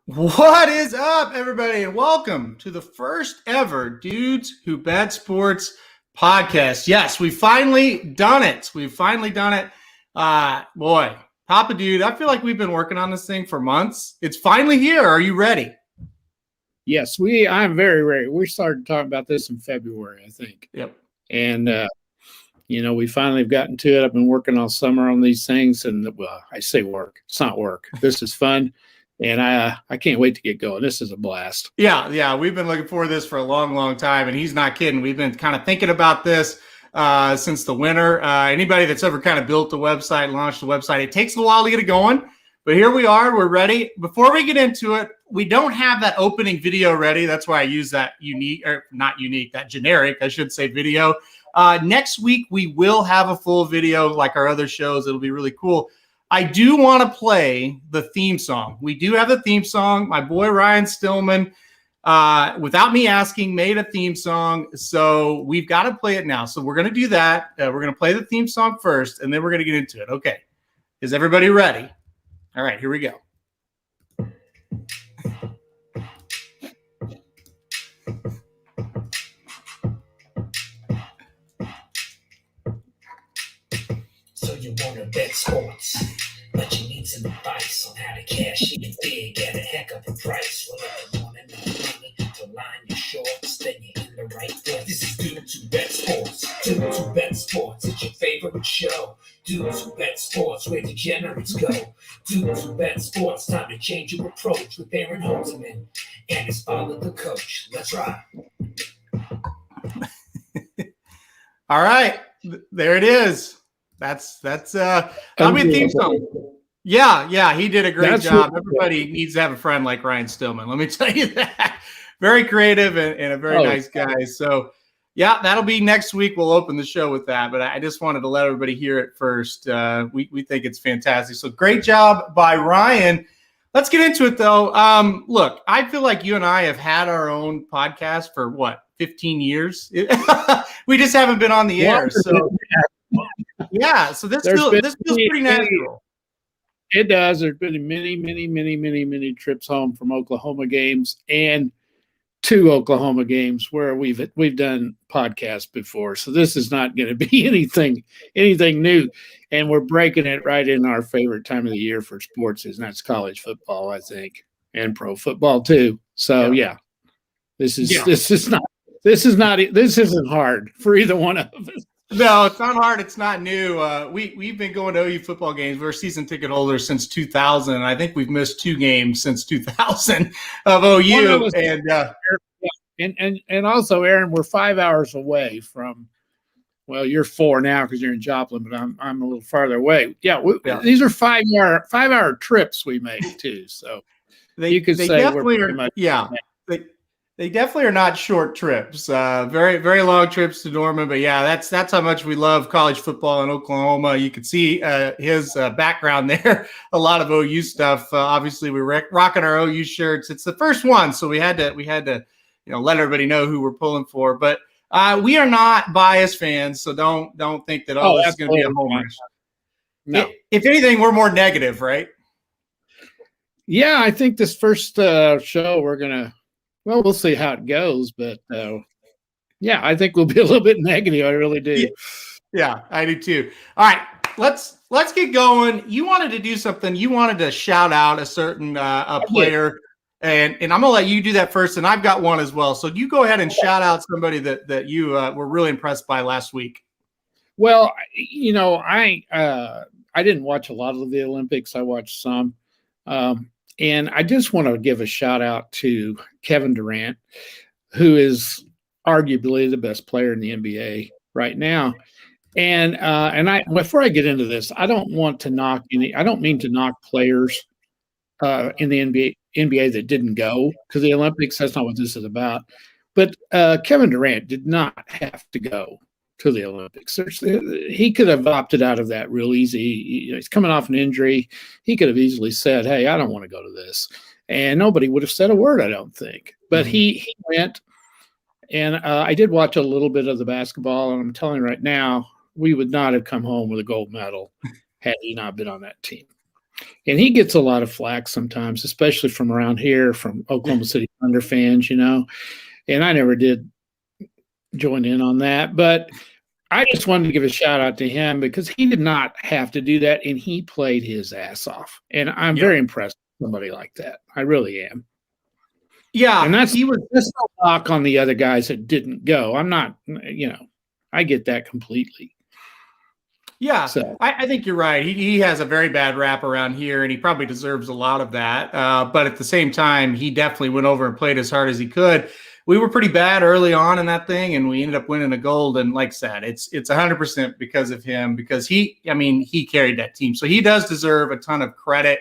What is up, everybody, and welcome to the first ever Dudes Who Bet Sports podcast. Yes, we've finally done it. Boy, Papa Dude, I feel like we've been working on this thing for months. It's finally here. Are you ready? Yes, I'm very ready. We started talking about this in February, I think. Yep. And, we finally have gotten to it. I've been working all summer on these things. And, well, I say work. It's not work. This is fun. And I can't wait to get going. This is a blast. Yeah. We've been looking forward to this for a long, long time. And he's not kidding. We've been kind of thinking about this since the winter. Anybody that's ever kind of built a website, launched a website, it takes a while to get it going. But here we are. We're ready. Before we get into it, we don't have that opening video ready. That's why I use that that generic, I should say, video. Next week, we will have a full video like our other shows. It'll be really cool. I do want to play the theme song. We do have the theme song. My boy Ryan Stillman, without me asking, made a theme song. So we've got to play it now. So we're going to do that. We're going to play the theme song first, and then we're going to get into it. Okay. Is everybody ready? All right, here we go. So you want to bet sports, but you need some advice on how to cash in big at a heck of a price. Well, if you want to know money to line your shorts, then you're in the right place. This is Dudes Who Bet Sports. Dudes Who Bet Sports, it's your favorite show. Dudes Who Bet Sports, where degenerates go. Dudes Who Bet Sports, time to change your approach with Aaron Holzman and his father, the coach. Let's ride. All right, there it is. That's that'll be a theme song. Yeah, he did a great job. Everybody needs to have a friend like Ryan Stillman. Let me tell you that. Very creative and a very nice guy. So, yeah, that'll be next week. We'll open the show with that. But I just wanted to let everybody hear it first. We think it's fantastic. So, great job by Ryan. Let's get into it, though. Look, I feel like you and I have had our own podcast for, 15 years? We just haven't been on the air. So, yeah, so this feels pretty natural. It does. There's been many trips home from Oklahoma games and to Oklahoma games where we've done podcasts before. So this is not going to be anything new. And we're breaking it right in our favorite time of the year for sports, and that's college football, I think, and pro football too. So this isn't hard for either one of us. No, it's not hard. It's not new. We've been going to OU football games. We're season ticket holders since 2000. And I think we've missed 2 games since 2000 of OU. And also, Aaron, we're 5 hours away from. Well, you're 4 now because you're in Joplin, but I'm a little farther away. These are 5 hour trips we make too. So you could say we're pretty much They definitely are not short trips. Very, very long trips to Norman. But yeah, that's how much we love college football in Oklahoma. You can see his background there. A lot of OU stuff. Obviously, we're rocking our OU shirts. It's the first one, so we had to let everybody know who we're pulling for. But we are not biased fans, so don't think that this is going to be a home run. No. If anything, we're more negative, right? Yeah, I think this first show we're gonna. Well, we'll see how it goes, but I think we'll be a little bit negative. I really do. Yeah, I do too. All right, let's get going. You wanted to do something. You wanted to shout out a certain player, and I'm gonna let you do that first. And I've got one as well. So you go ahead and shout out somebody that you were really impressed by last week. Well, I didn't watch a lot of the Olympics. I watched some. And I just want to give a shout out to Kevin Durant, who is arguably the best player in the NBA right now. And before I get into this, I don't mean to knock players in the NBA that didn't go to the Olympics. That's not what this is about. But Kevin Durant did not have to go to the Olympics. He could have opted out of that real easy. He's coming off an injury. He could have easily said, "Hey, I don't want to go to this," and nobody would have said a word, I don't think. But he went, and I did watch a little bit of the basketball, and I'm telling you right now, we would not have come home with a gold medal had he not been on that team. And he gets a lot of flack sometimes, especially from around here, from Oklahoma City Thunder fans, and I never did join in on that. But I just wanted to give a shout out to him because he did not have to do that, and he played his ass off. And I'm very impressed with somebody like that. I really am. Yeah, and that's no knock on the other guys that didn't go. I'm not, I get that completely. Yeah, so I think you're right. He has a very bad rap around here, and he probably deserves a lot of that. But at the same time, he definitely went over and played as hard as he could. We were pretty bad early on in that thing, and we ended up winning a gold. And like I said, it's 100% because of him, because he carried that team. So he does deserve a ton of credit.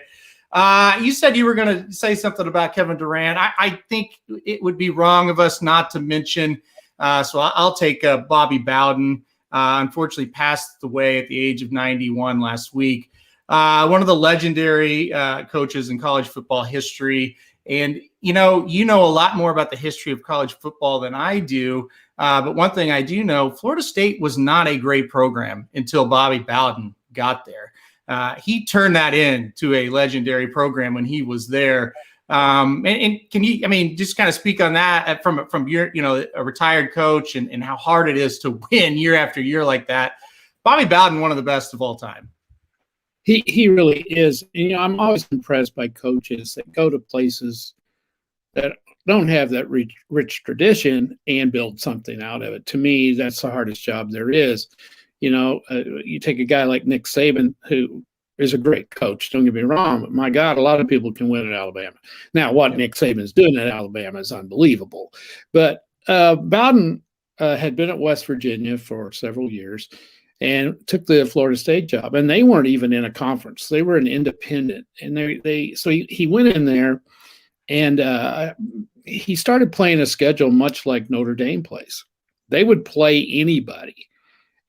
You said you were going to say something about Kevin Durant. I think it would be wrong of us not to mention. So I'll take Bobby Bowden. Unfortunately passed away at the age of 91 last week. One of the legendary coaches in college football history. And, you know a lot more about the history of college football than I do. But one thing I do know, Florida State was not a great program until Bobby Bowden got there. He turned that into a legendary program when he was there. And can you, just kind of speak on that from your, a retired coach and how hard it is to win year after year like that. Bobby Bowden, one of the best of all time. He really is. I'm always impressed by coaches that go to places that don't have that rich tradition and build something out of it. To me, that's the hardest job there is. You take a guy like Nick Saban, who is a great coach. Don't get me wrong, but my God, a lot of people can win at Alabama. Now, what Nick Saban's doing at Alabama is unbelievable. But Bowden had been at West Virginia for several years and took the Florida State job. And they weren't even in a conference; they were an independent. And so he went in there, and he started playing a schedule much like Notre Dame plays. They would play anybody.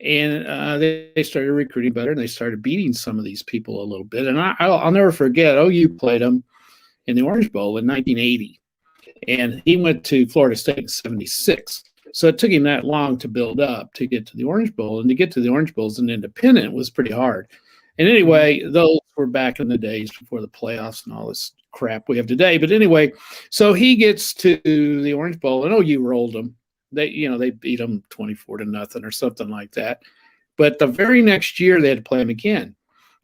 And they started recruiting better, and they started beating some of these people a little bit. And I'll never forget, OU played them in the Orange Bowl in 1980. And he went to Florida State in 76. So it took him that long to build up to get to the Orange Bowl. And to get to the Orange Bowl as an independent was pretty hard. And anyway, those were back in the days before the playoffs and all this crap we have today. But anyway, so he gets to the Orange Bowl, and OU rolled them. They beat them 24-0 or something like that. But the very next year they had to play them again.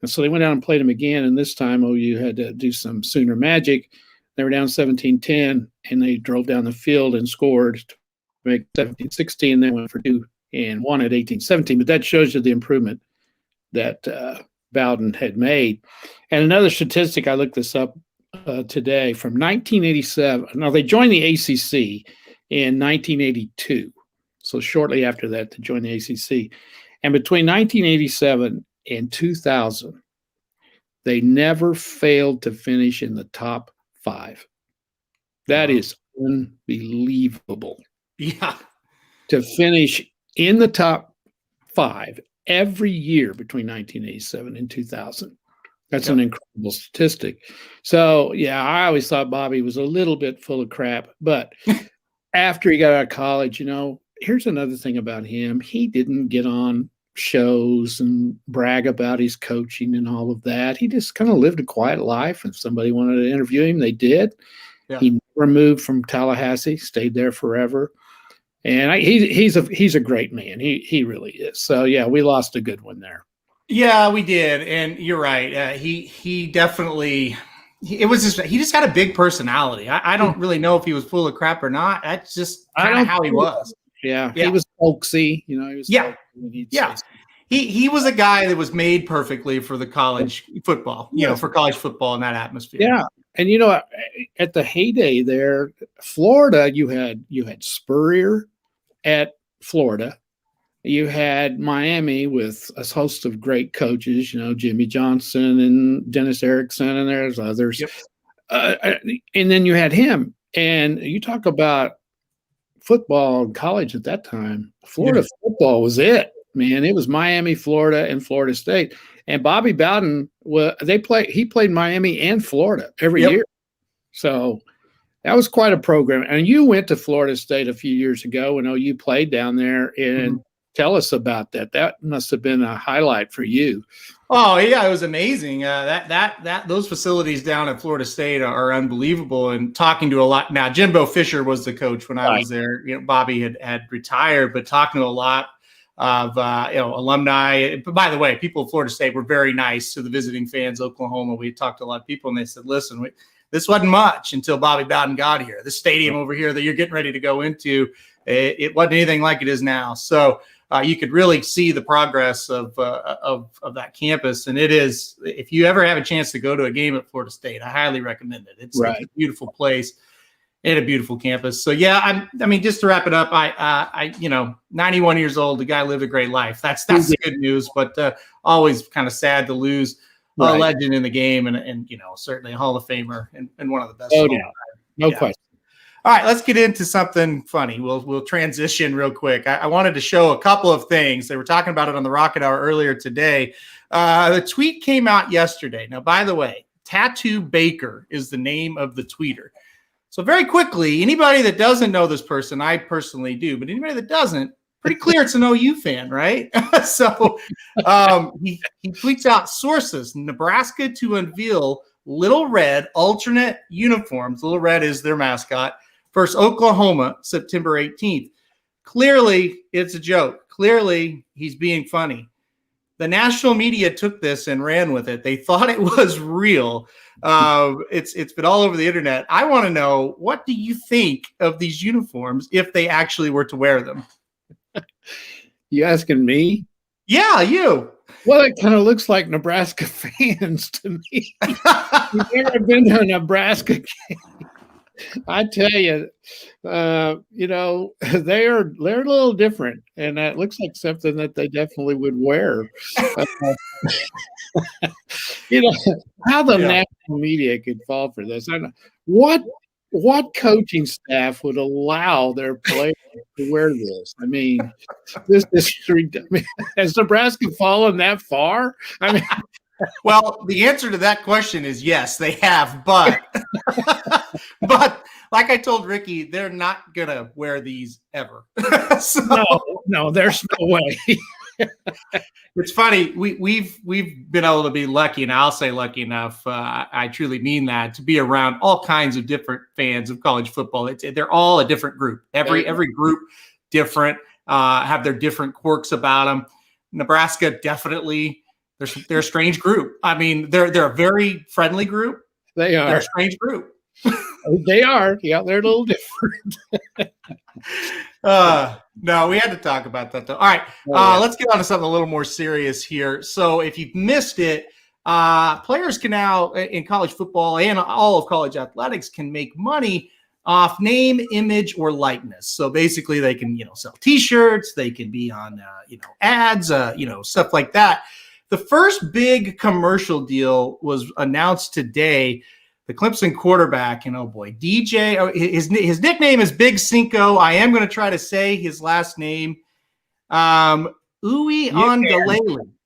And so they went out and played them again. And this time OU had to do some Sooner magic. They were down 17-10, and they drove down the field and scored to make 17-16. They went for 2 and won at 18-17. But that shows you the improvement that Bowden had made. And another statistic, I looked this up today, from 1987. Now, they joined the ACC in 1982. So shortly after that, to join the ACC. And between 1987 and 2000, they never failed to finish in the top 5. That is unbelievable. Yeah. To finish in the top 5 every year between 1987 and 2000. That's an incredible statistic. So, I always thought Bobby was a little bit full of crap, but after he got out of college, here's another thing about him. He didn't get on shows and brag about his coaching and all of that. He just kind of lived a quiet life. If somebody wanted to interview him, they did. Yeah. He never moved from Tallahassee, stayed there forever. And he's a great man. He really is. So, we lost a good one there. Yeah, we did. And you're right. He definitely – he just had a big personality. I don't really know if he was full of crap or not. That's just kind of how he was. Yeah, he was folksy. He was He was a guy that was made perfectly for the college football, for college football in that atmosphere. Yeah. And, at the heyday there, Florida, you had Spurrier at Florida. You had Miami with a host of great coaches, Jimmy Johnson and Dennis Erickson, and there's others. Yep. And then you had him. And you talk about football in college at that time. Florida football was it, man. It was Miami, Florida, and Florida State. And Bobby Bowden, he played Miami and Florida every year. So that was quite a program. And you went to Florida State a few years ago when OU played down there. And Tell us about that. That must have been a highlight for you. Oh yeah, it was amazing. Those facilities down at Florida State are unbelievable. And talking to a lot now, Jimbo Fisher was the coach when I was there. Bobby had retired, but talking to a lot of alumni. But by the way, people at Florida State were very nice to the visiting fans. Oklahoma, we talked to a lot of people, and they said, "Listen, this wasn't much until Bobby Bowden got here. This stadium over here that you're getting ready to go into, it wasn't anything like it is now." So. You could really see the progress of that campus, and it is. If you ever have a chance to go to a game at Florida State, I highly recommend it. It's a beautiful place and a beautiful campus. So yeah, I mean, just to wrap it up, I 91 years old. The guy lived a great life. That's the good news, but always kind of sad to lose a legend in the game, and certainly a Hall of Famer and one of the best. Oh yeah, no question. All right, let's get into something funny. We'll transition real quick. I wanted to show a couple of things. They were talking about it on the Rocket Hour earlier today. The tweet came out yesterday. Now, by the way, Tattoo Baker is the name of the tweeter. So very quickly, anybody that doesn't know this person, I personally do, but anybody that doesn't, pretty clear it's an OU fan, right? So he tweets out sources, Nebraska to unveil Little Red alternate uniforms. Little Red is their mascot. Versus Oklahoma, September 18th. Clearly, it's a joke. Clearly, he's being funny. The national media took this and ran with it. They thought it was real. It's been all over the internet. I want to know, what do you think of these uniforms if they actually were to wear them? You asking me? Yeah, you. Well, it kind of looks like Nebraska fans to me. You've never been to a Nebraska game. I tell you, they're a little different, and it looks like something that they definitely would wear. How the national media could fall for this. I don't know. What coaching staff would allow their players to wear this? I mean, this is has Nebraska fallen that far? I mean. Well, the answer to that question is yes, they have, but like I told Ricky, they're not gonna wear these ever. No, there's no way. It's funny. We've been able to be lucky, and I'll say lucky enough. I truly mean that, to be around all kinds of different fans of college football. They're all a different group. Every group different, have their different quirks about them. Nebraska definitely. They're a strange group. I mean, they're a very friendly group. They are. They're a strange group. They are. Yeah, they're a little different. No, we had to talk about that, though. All right, let's get on to something a little more serious here. So if you've missed it, players can now, in college football and all of college athletics, can make money off name, image, or likeness. So basically, they can sell T-shirts. They can be on ads, stuff like that. The first big commercial deal was announced today. The Clemson quarterback, and oh boy, DJ, his nickname is Big Cinco. I am going to try to say his last name. Uiagalelei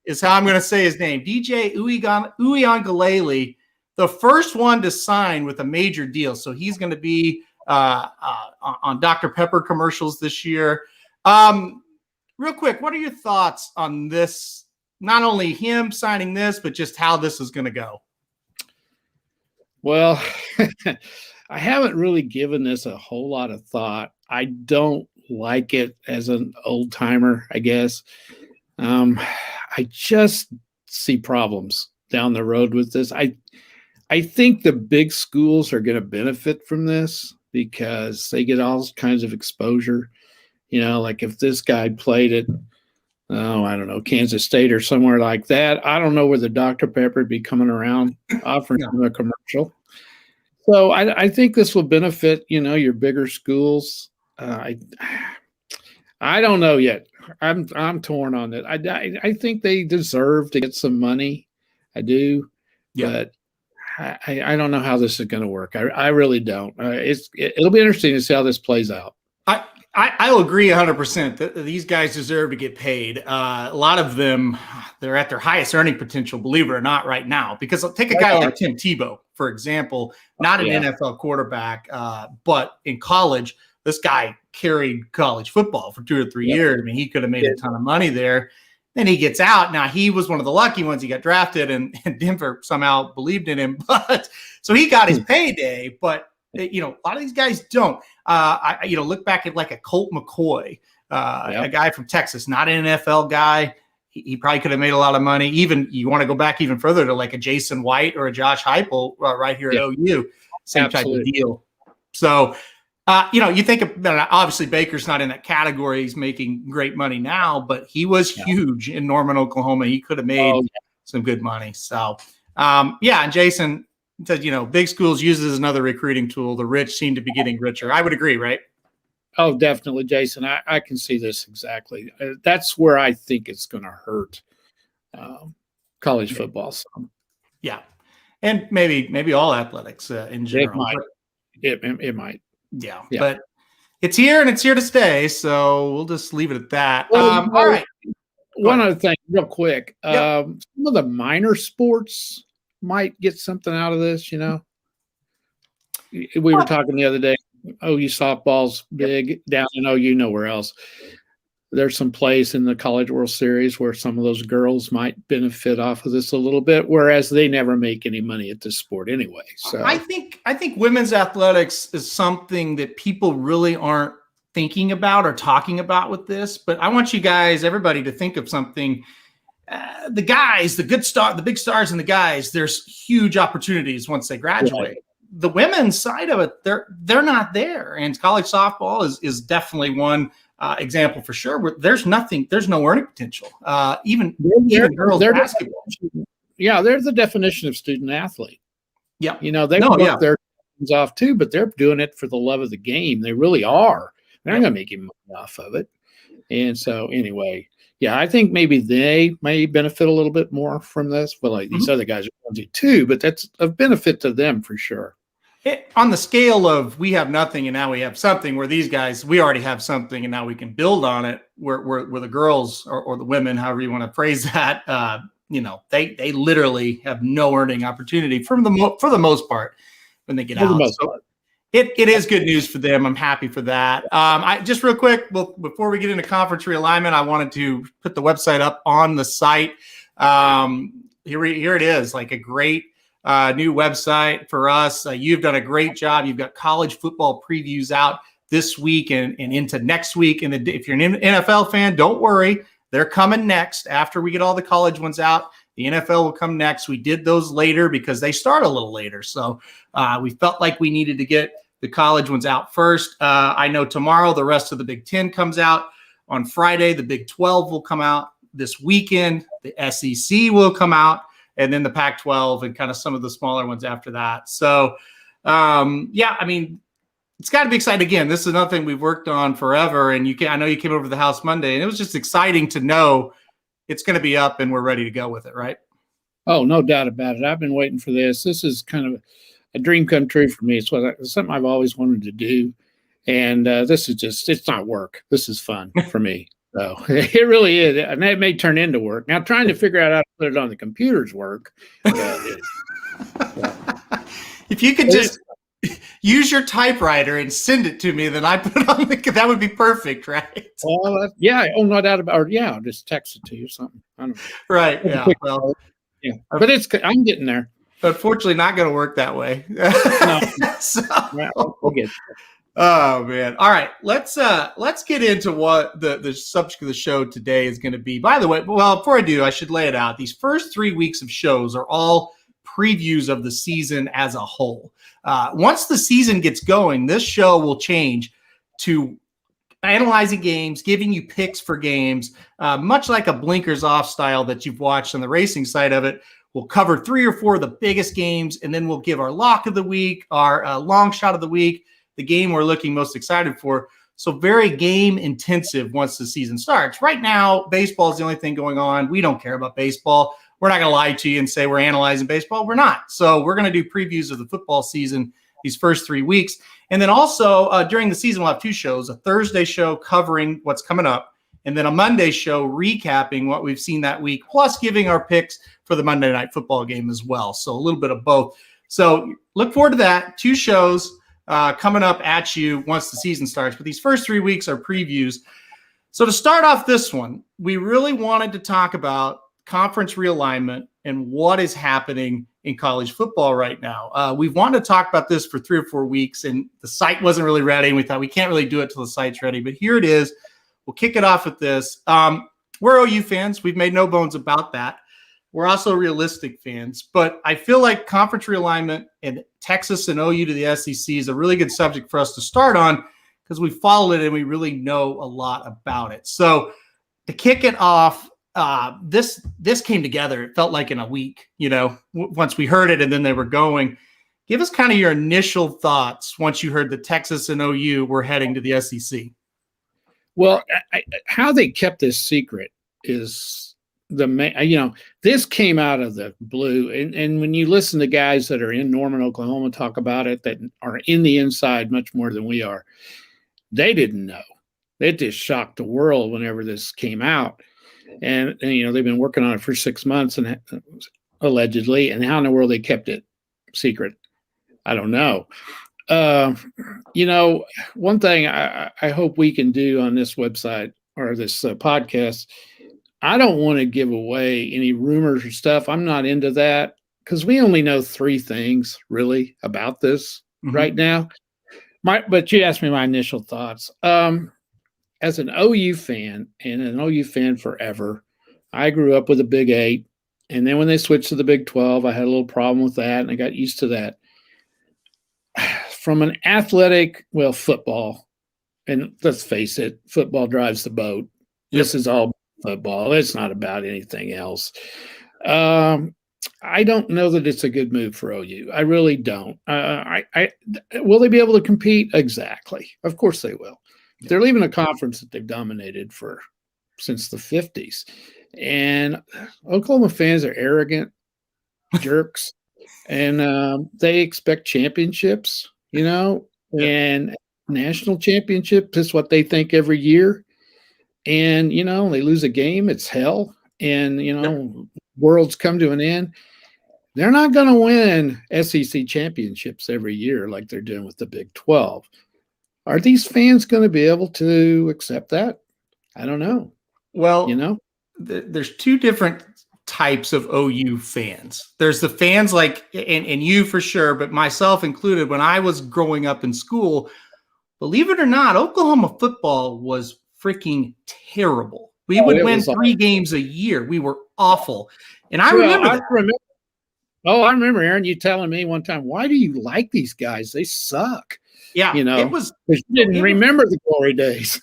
is how I'm going to say his name. DJ Uiagalelei, the first one to sign with a major deal. So he's going to be on Dr. Pepper commercials this year. Real quick, what are your thoughts on this? Not only him signing this, but just how this is going to go. Well, I haven't really given this a whole lot of thought. I don't like it as an old timer, I guess. I just see problems down the road with this. I think the big schools are going to benefit from this because they get all kinds of exposure. Like if this guy played at, I don't know, Kansas State or somewhere like that, I don't know whether Dr. Pepper would be coming around offering him a commercial. So I think this will benefit, your bigger schools. I don't know yet. I'm torn on it. I think they deserve to get some money. I do, but I don't know how this is going to work. I really don't. It'll be interesting to see how this plays out. I'll agree 100% that these guys deserve to get paid. A lot of them, they're at their highest earning potential, believe it or not, right now. Because take a guy like Tim Tebow, for example, not an NFL quarterback, but in college, this guy carried college football for 2 or 3 Yep. years. I mean, he could have made a ton of money there. Then he gets out. Now, he was one of the lucky ones. He got drafted, and Denver somehow believed in him. But so he got his payday. But a lot of these guys don't. Look back at like a Colt McCoy, a guy from Texas, not an NFL guy. He probably could have made a lot of money. Even you want to go back even further to like a Jason White or a Josh Heupel right here at OU, same Absolutely. type of deal. So, you think about, obviously Baker's not in that category. He's making great money now, but he was huge in Norman, Oklahoma. He could have made some good money. So, and Jason said, big schools use it as another recruiting tool. The rich seem to be getting richer. I would agree, right? Oh, definitely, Jason. I can see this exactly. That's where I think it's going to hurt college football. Some. Yeah, and maybe all athletics in general. It might. Yeah, but it's here and it's here to stay. So we'll just leave it at that. Well, all right. One other thing, real quick. Some of the minor sports might get something out of this. We were talking the other day. OU softball's big down in OU, nowhere else. There's some place in the College World Series where some of those girls might benefit off of this a little bit, whereas they never make any money at this sport anyway. So I think women's athletics is something that people really aren't thinking about or talking about with this. But I want you guys, everybody, to think of something. The guys, the big stars and the guys, there's huge opportunities once they graduate. Right. The women's side of it, they're not there. And college softball is definitely one example for sure. Where there's no earning potential. Even girls basketball. They're the definition of student athlete. Yeah, they work their things off too, but they're doing it for the love of the game. They really are. They're not going to make any money off of it. And so anyway, I think maybe they may benefit a little bit more from this, but like these other guys are going to too. But that's a benefit to them for sure. On the scale of we have nothing and now we have something, where these guys, we already have something and now we can build on it, where the girls or the women, however you want to phrase that, they literally have no earning opportunity for the most part when they get out. So it is good news for them. I'm happy for that. I just real quick, before we get into conference realignment, I wanted to put the website up on the site. Here it is, like a great new website for us. You've done a great job. You've got college football previews out this week and into next week. And if you're an NFL fan, don't worry. They're coming next after we get all the college ones out. The NFL will come next. We did those later because they start a little later. So we felt like we needed to get the college ones out first. I know tomorrow the rest of the Big Ten comes out. On Friday, the Big 12 will come out. This weekend, the SEC will come out. And then the Pac-12 and kind of some of the smaller ones after that. So, it's got to be exciting. Again, this is another thing we've worked on forever. And I know you came over to the house Monday, and it was just exciting to know it's going to be up and we're ready to go with it, right? Oh, no doubt about it. I've been waiting for this. This is kind of a dream come true for me. It's something I've always wanted to do. And this is it's not work. This is fun for me. So it really is. And it may turn into work. Now, trying to figure out how to put it on the computer's work. If you could just use your typewriter and send it to me, then I put it on that would be perfect, right? Well, no doubt about it. I'll just text it to you or something. I don't know. Right. Yeah. Well, but I'm getting there. Unfortunately, not going to work that way. No. So, we'll get there. Oh man! All right, let's get into what the subject of the show today is going to be. By the way, before I do, I should lay it out. These first 3 weeks of shows are all previews of the season as a whole. Once the season gets going, this show will change to analyzing games, giving you picks for games, much like a blinkers off style that you've watched on the racing side of it. We'll cover 3 or 4 of the biggest games, and then we'll give our lock of the week, our long shot of the week, the game we're looking most excited for. So very game intensive once the season starts. Right now, baseball is the only thing going on. We don't care about baseball. We're not going to lie to you and say we're analyzing baseball. We're not. So we're going to do previews of the football season these first 3 weeks. And then also during the season, we'll have 2 shows, a Thursday show covering what's coming up, and then a Monday show recapping what we've seen that week, plus giving our picks for the Monday night football game as well. So a little bit of both. So look forward to that. 2 shows. coming up at you once the season starts. But these first 3 weeks are previews. So to start off this one, we really wanted to talk about conference realignment and what is happening in college football right now. We've wanted to talk about this for 3 or 4 weeks, and the site wasn't really ready, and we thought we can't really do it till the site's ready. But here it is. We'll kick it off with this. We're OU fans. We've made no bones about that. We're also realistic fans. But I feel like conference realignment and Texas and OU to the SEC is a really good subject for us to start on because we followed it and we really know a lot about it. So to kick it off, this came together. It felt like in a week, once we heard it and then they were going. Give us kind of your initial thoughts once you heard that Texas and OU were heading to the SEC. Well, how they kept this secret is this came out of the blue. And when you listen to guys that are in Norman, Oklahoma, talk about it, that are in the inside much more than we are, they didn't know. It just shocked the world whenever this came out. And they've been working on it for 6 months and allegedly, and how in the world they kept it secret, I don't know. One thing I hope we can do on this website or this podcast, I don't want to give away any rumors or stuff. I'm not into that because we only know 3 things really about this right now. But you asked me my initial thoughts. As an OU fan and an OU fan forever, I grew up with a Big 8. And then when they switched to the Big 12, I had a little problem with that, and I got used to that. From an athletic, football, and let's face it, football drives the boat. Yep. This is all football. It's not about anything else. I don't know that it's a good move for OU. I really don't. Will they be able to compete? Exactly. Of course they will. Yep. They're leaving a conference that they've dominated since the 50s. And Oklahoma fans are arrogant jerks, and they expect championships, and national championships is what they think every year. And, they lose a game, it's hell. And, worlds come to an end. They're not going to win SEC championships every year like they're doing with the Big 12. Are these fans going to be able to accept that? I don't know. Well, there's 2 different types of OU fans. There's the fans like, and you for sure, but myself included, when I was growing up in school, believe it or not, Oklahoma football was freaking terrible. We would win 3 games a year. We were awful. And I remember that. I remember, Aaron, you telling me one time, why do you like these guys? They suck. Yeah, it was. You didn't remember the glory days.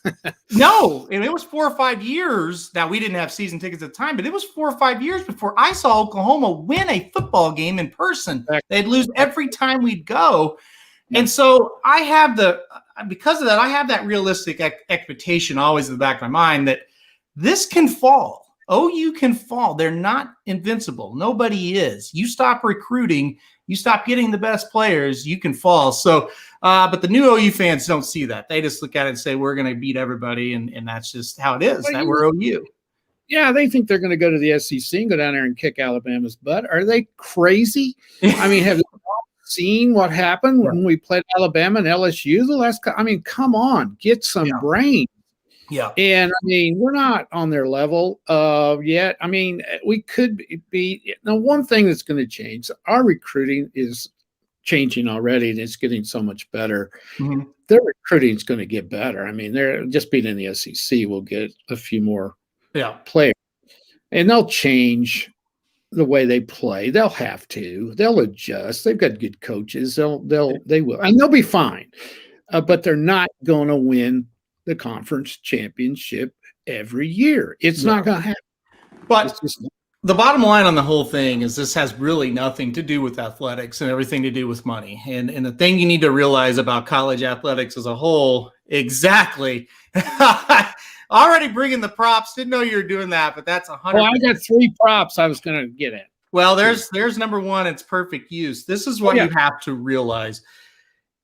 No, and it was 4 or 5 years. Now, we didn't have season tickets at the time, but it was 4 or 5 years before I saw Oklahoma win a football game in person. Exactly. They'd lose every time we'd go. Yeah. And so because of that, I have that realistic expectation always in the back of my mind that this can fall. OU can fall. They're not invincible. Nobody is. You stop recruiting, you stop getting the best players, you can fall. So, but the new OU fans don't see that. They just look at it and say, we're going to beat everybody, and that's just how it is. That we're OU. Yeah, they think they're going to go to the SEC and go down there and kick Alabama's butt. Are they crazy? I mean, have you seen what happened when we played Alabama and LSU the last? Come on, get some brain. Yeah. And we're not on their level yet. We could be. Now, one thing that's going to change, our recruiting is changing already, and it's getting so much better. Mm-hmm. Their recruiting is going to get better. They're just being in the SEC will get a few more players, and they'll change the way they play. They'll have to. They'll adjust. They've got good coaches. They will, and they'll be fine. But they're not going to win the conference championship every year. It's not going to happen. But the bottom line on the whole thing is this has really nothing to do with athletics and everything to do with money. And the thing you need to realize about college athletics as a whole, exactly. Already bringing the props. Didn't know you were doing that, but that's 100%. Well, I got 3 props I was going to get at. Well, there's number 1. It's perfect use. This is what you have to realize.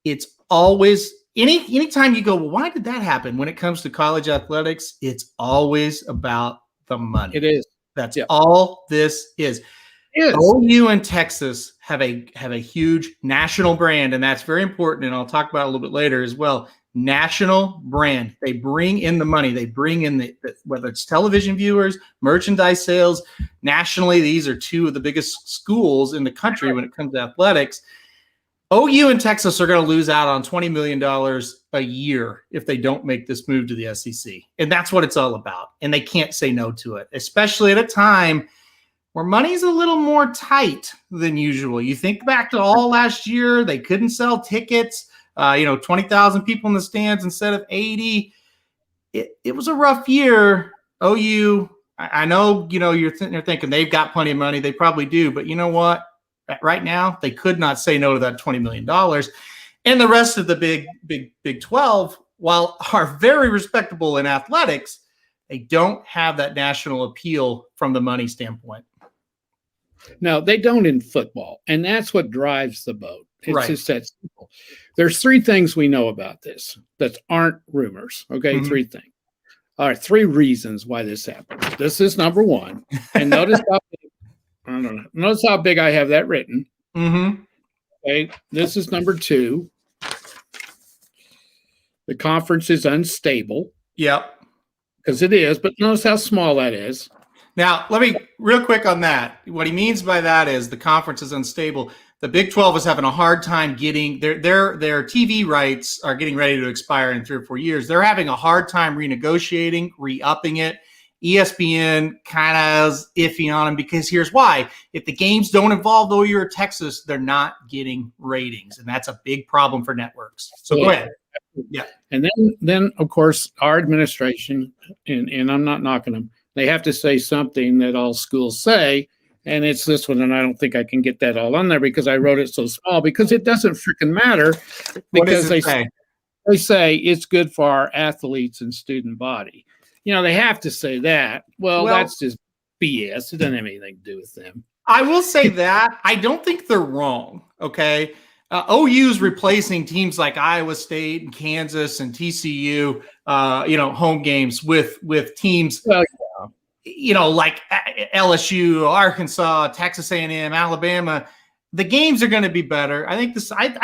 It's always anytime you go, well, why did that happen? When it comes to college athletics, it's always about the money. It is. That's all this is. is. OU and Texas have a huge national brand, and that's very important. And I'll talk about it a little bit later as well. National brand. They bring in the money. They bring in the whether it's television viewers, merchandise sales. Nationally, these are two of the biggest schools in the country when it comes to athletics. OU and Texas are going to lose out on $20 million a year if they don't make this move to the SEC. And that's what it's all about. And they can't say no to it, especially at a time where money's a little more tight than usual. You think back to all last year, they couldn't sell tickets, 20,000 people in the stands instead of 80. It was a rough year. OU, I know, you're thinking they've got plenty of money. They probably do. But you know what? Right now, they could not say no to that $20 million. And the rest of the Big 12, while are very respectable in athletics, they don't have that national appeal from the money standpoint. No, they don't in football. And that's what drives the boat. It's just that simple. There's three things we know about this that aren't rumors. Okay, Three things. All right, three reasons why this happens. This is number one. And notice how big I have that written. Mm-hmm. Okay, this is number two. The conference is unstable. Yep. Because it is, but notice how small that is. Now, let me real quick on that. What he means by that is the conference is unstable. The Big 12 is having a hard time getting their TV rights are getting ready to expire in 3 or 4 years. They're having a hard time renegotiating, re-upping it. ESPN kind of is iffy on them because here's why. If the games don't involve OU or Texas, they're not getting ratings, and that's a big problem for networks. So go ahead. Yeah. And then of course, our administration, and I'm not knocking them, they have to say something that all schools say, and it's this one, and I don't think I can get that all on there because I wrote it so small, because it doesn't freaking matter, because they say it's good for our athletes and student body. They have to say that. Well, that's just BS. It doesn't have anything to do with them. I will say that. I don't think they're wrong, okay? OU's replacing teams like Iowa State and Kansas and TCU, home games with teams, like LSU, Arkansas, Texas A&M, Alabama. The games are going to be better. I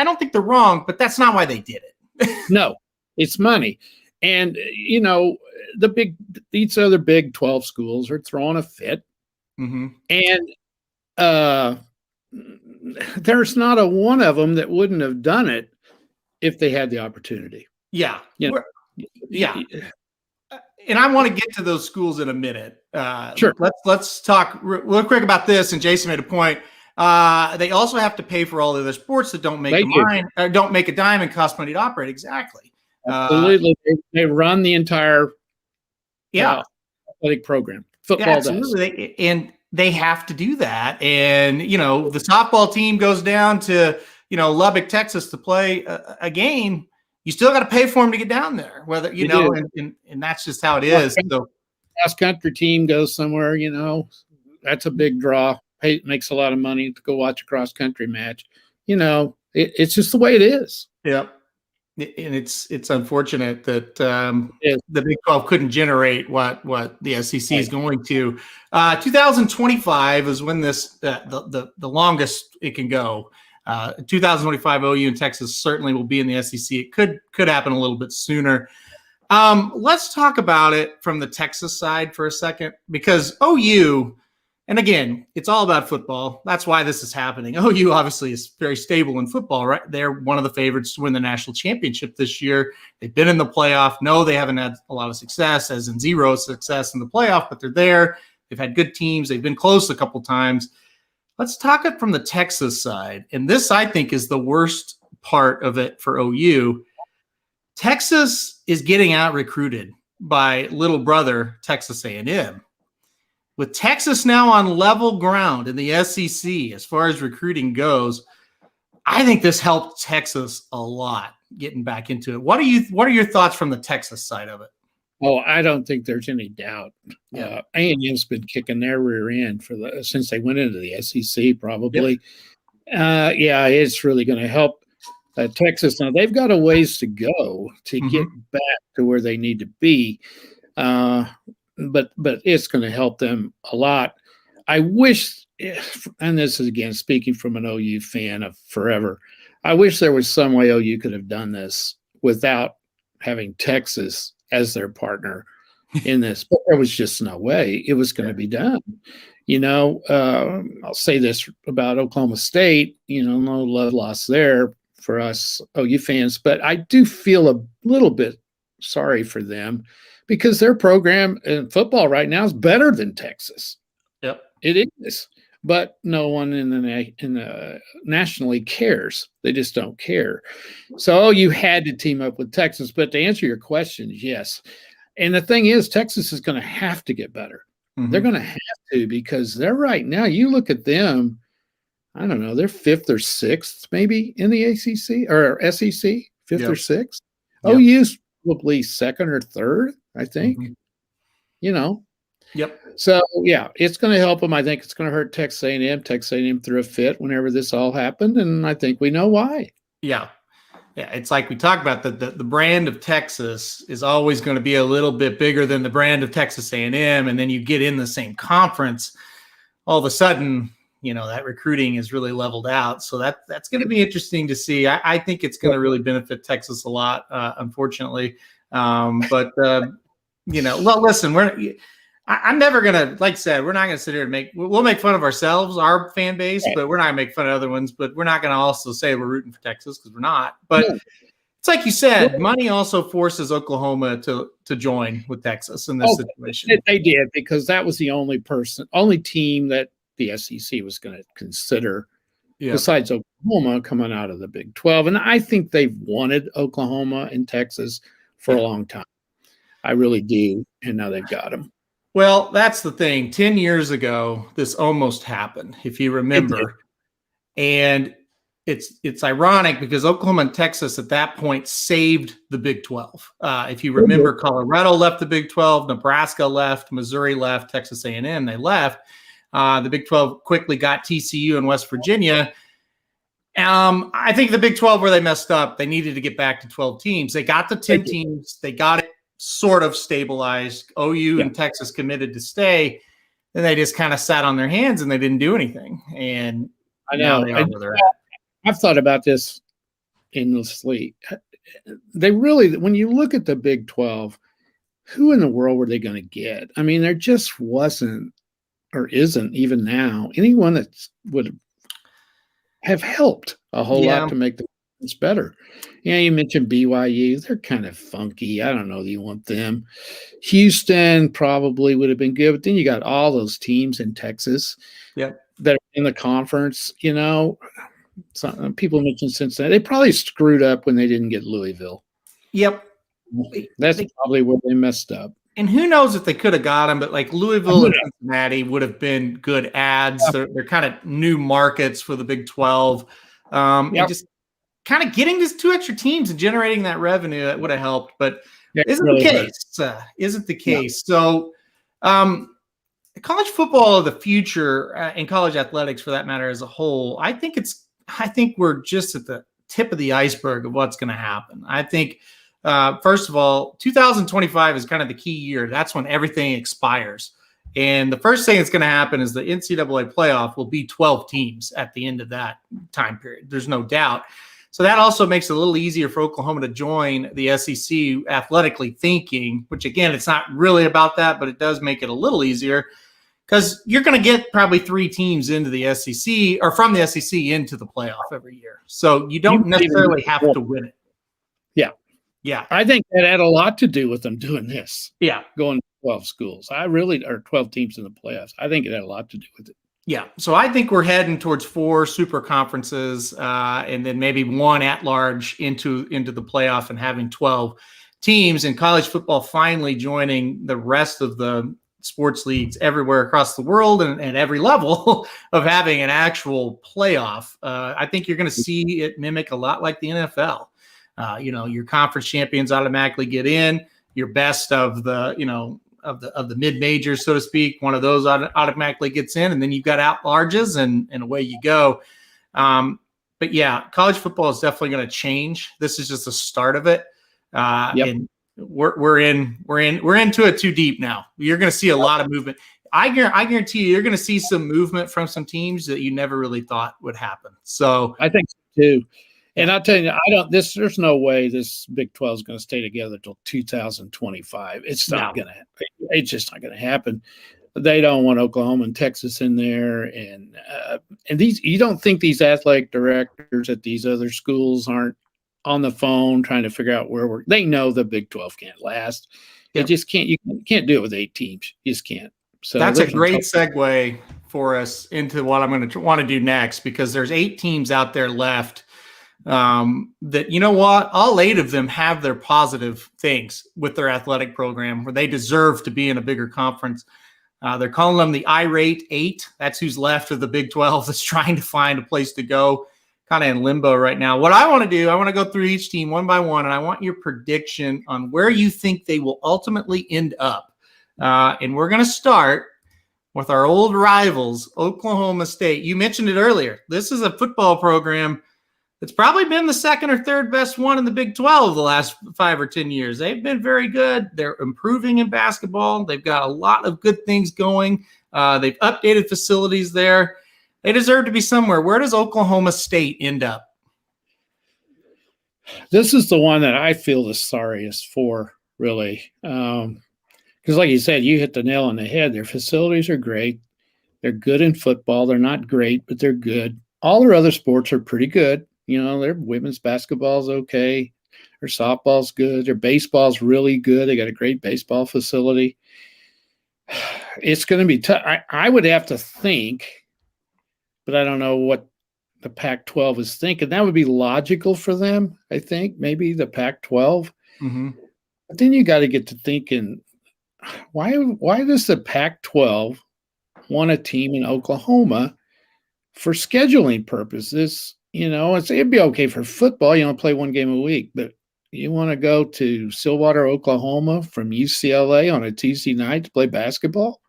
don't think they're wrong, but that's not why they did it. No, it's money. And, these other Big 12 schools are throwing a fit. Mm-hmm. And there's not a one of them that wouldn't have done it if they had the opportunity. Yeah. Yeah. And I want to get to those schools in a minute. Sure. Let's talk real quick about this. And Jason made a point. They also have to pay for all of their sports that don't make a dime and cost money to operate. Exactly. Absolutely. They run the entire athletic program. Football absolutely. does. And they have to do that. And, the softball team goes down to, Lubbock, Texas to play a game. You still got to pay for them to get down there, whether, and that's just how it is. So cross country team goes somewhere, that's a big draw. Makes a lot of money to go watch a cross country match. It's just the way it is. Yep. And it's unfortunate that the Big 12 couldn't generate what the SEC is going to. 2025 is when this the longest it can go. 2025 OU and Texas certainly will be in the SEC. It could happen a little bit sooner. Let's talk about it from the Texas side for a second, because OU, and again, it's all about football. That's why this is happening. OU obviously is very stable in football, right? They're one of the favorites to win the national championship this year. They've been in the playoff. No, they haven't had a lot of success, as in zero success in the playoff, but they're there. They've had good teams. They've been close a couple times. Let's talk it from the Texas side. And this, I think, is the worst part of it for OU. Texas is getting out-recruited by little brother Texas A&M. With Texas now on level ground in the SEC as far as recruiting goes, I think this helped Texas a lot getting back into it. What are your thoughts from the Texas side of it? Oh, I don't think there's any doubt. A&M's been kicking their rear end since they went into the SEC, probably. Yep. It's really going to help Texas. Now they've got a ways to go to get back to where they need to be. But it's going to help them a lot. I wish and this is again speaking from an OU fan of forever. I wish there was some way OU could have done this without having Texas as their partner in this, but there was just no way it was going to be done. I'll say this about Oklahoma State, no love lost there for us OU fans, but I do feel a little bit sorry for them because their program in football right now is better than Texas. Yep. It is. But no one in the nationally cares. They just don't care. So you had to team up with Texas. But to answer your question, yes. And the thing is, Texas is going to have to get better. Mm-hmm. They're going to have to because they're right now. You look at them. I don't know. They're 5th or 6th maybe in the ACC or SEC, 5th or 6th. Yep. OU's probably 2nd or 3rd, I think. Mm-hmm. Yep. So yeah, it's going to help them. I think it's going to hurt Texas A&M. Texas A&M threw a fit whenever this all happened, and I think we know why. Yeah, it's like we talked about the brand of Texas is always going to be a little bit bigger than the brand of Texas A&M, and then you get in the same conference, all of a sudden, that recruiting is really leveled out. So that's going to be interesting to see. I think it's going to really benefit Texas a lot, unfortunately. But listen, I'm never going to, like I said, we're not going to sit here and we'll make fun of ourselves, our fan base, but we're not going to make fun of other ones, but we're not going to also say we're rooting for Texas because we're not. But it's like you said, money also forces Oklahoma to join with Texas in this situation. They did because that was the only team that the SEC was going to consider besides Oklahoma coming out of the Big 12. And I think they've wanted Oklahoma and Texas for a long time. I really do. And now they've got them. Well, that's the thing. 10 years ago, this almost happened, if you remember. And it's ironic because Oklahoma and Texas at that point saved the Big 12. If you remember, Colorado left the Big 12, Nebraska left, Missouri left, Texas A&M, they left. The Big 12 quickly got TCU and West Virginia. I think the Big 12, where they messed up, they needed to get back to 12 teams. They got the 10 teams. They got it sort of stabilized. OU and Texas committed to stay. Then they just kind of sat on their hands and they didn't do anything. And I know they are where they're at. I've thought about this endlessly. They really, when you look at the Big 12, who in the world were they going to get? I mean, there just wasn't or isn't even now anyone that would have helped a whole lot to make the conference better. Yeah, you mentioned BYU. They're kind of funky. I don't know that you want them. Houston probably would have been good, but then you got all those teams in Texas that are in the conference, Some people mentioned Cincinnati. They probably screwed up when they didn't get Louisville. Yep. That's probably where they messed up. And who knows if they could have got them, but like Louisville and Cincinnati would have been good ads. They're kind of new markets for the Big 12. And just kind of getting these 2 extra teams and generating that revenue, that would have helped, but isn't the case. Isn't the case. So college football of the future and college athletics for that matter as a whole, I think we're just at the tip of the iceberg of what's going to happen. I think, first of all, 2025 is kind of the key year. That's when everything expires. And the first thing that's going to happen is the NCAA playoff will be 12 teams at the end of that time period. There's no doubt. So that also makes it a little easier for Oklahoma to join the SEC athletically thinking, which again, it's not really about that, but it does make it a little easier because you're going to get probably 3 teams into the SEC or from the SEC into the playoff every year. So you don't necessarily have to win it. Yeah. I think that had a lot to do with them doing this. Yeah. Going to 12 schools. Or 12 teams in the playoffs. I think it had a lot to do with it. Yeah. So I think we're heading towards 4 super conferences and then maybe 1 at large into the playoff and having 12 teams, and college football finally joining the rest of the sports leagues everywhere across the world and at every level of having an actual playoff. I think you're going to see it mimic a lot like the NFL. Your conference champions automatically get in. Your best of the, of the mid majors, so to speak, one of those automatically gets in, and then you've got out larges, and away you go. But yeah, college football is definitely going to change. This is just the start of it, and we're into it too deep now. You're going to see a lot of movement. I guarantee you're going to see some movement from some teams that you never really thought would happen. So I think so too. And I'll tell you, there's no way this Big 12 is going to stay together until 2025. It's not going to happen. It's just not going to happen. They don't want Oklahoma and Texas in there. And these, you don't think these athletic directors at these other schools aren't on the phone trying to figure out where they know the Big 12 can't last. They just can't, you can't do it with 8 teams. You just can't. So that's a great segue for us into what I'm going to want to do next, because there's 8 teams out there left that, you know what, all 8 of them have their positive things with their athletic program where they deserve to be in a bigger conference. They're calling them the irate 8. That's who's left of the Big 12 that's trying to find a place to go, kind of in limbo right now. What I want to do, I want to go through each team one by one, and I want your prediction on where you think they will ultimately end up. And we're going to start with our old rivals, Oklahoma State. You mentioned it earlier. This is a football program that's probably been the second or third best one in the Big 12 the last 5 or 10 years. They've been very good. They're improving in basketball. They've got a lot of good things going. They've updated facilities there. They deserve to be somewhere. Where does Oklahoma State end up? This is the one that I feel the sorriest for, really. Because like you said, you hit the nail on the head. Their facilities are great. They're good in football. They're not great, but they're good. All their other sports are pretty good. You know, their women's basketball is okay. Their softball's good. Their baseball's really good. They got a great baseball facility. It's going to be tough. I would have to think, but I don't know what the Pac-12 is thinking. That would be logical for them, I think, maybe the Pac-12. Mm-hmm. But then you got to get to thinking, why does the Pac-12 want a team in Oklahoma for scheduling purposes? You know, it'd be okay for football. You don't play one game a week, but you want to go to Stillwater, Oklahoma from UCLA on a Tuesday night to play basketball?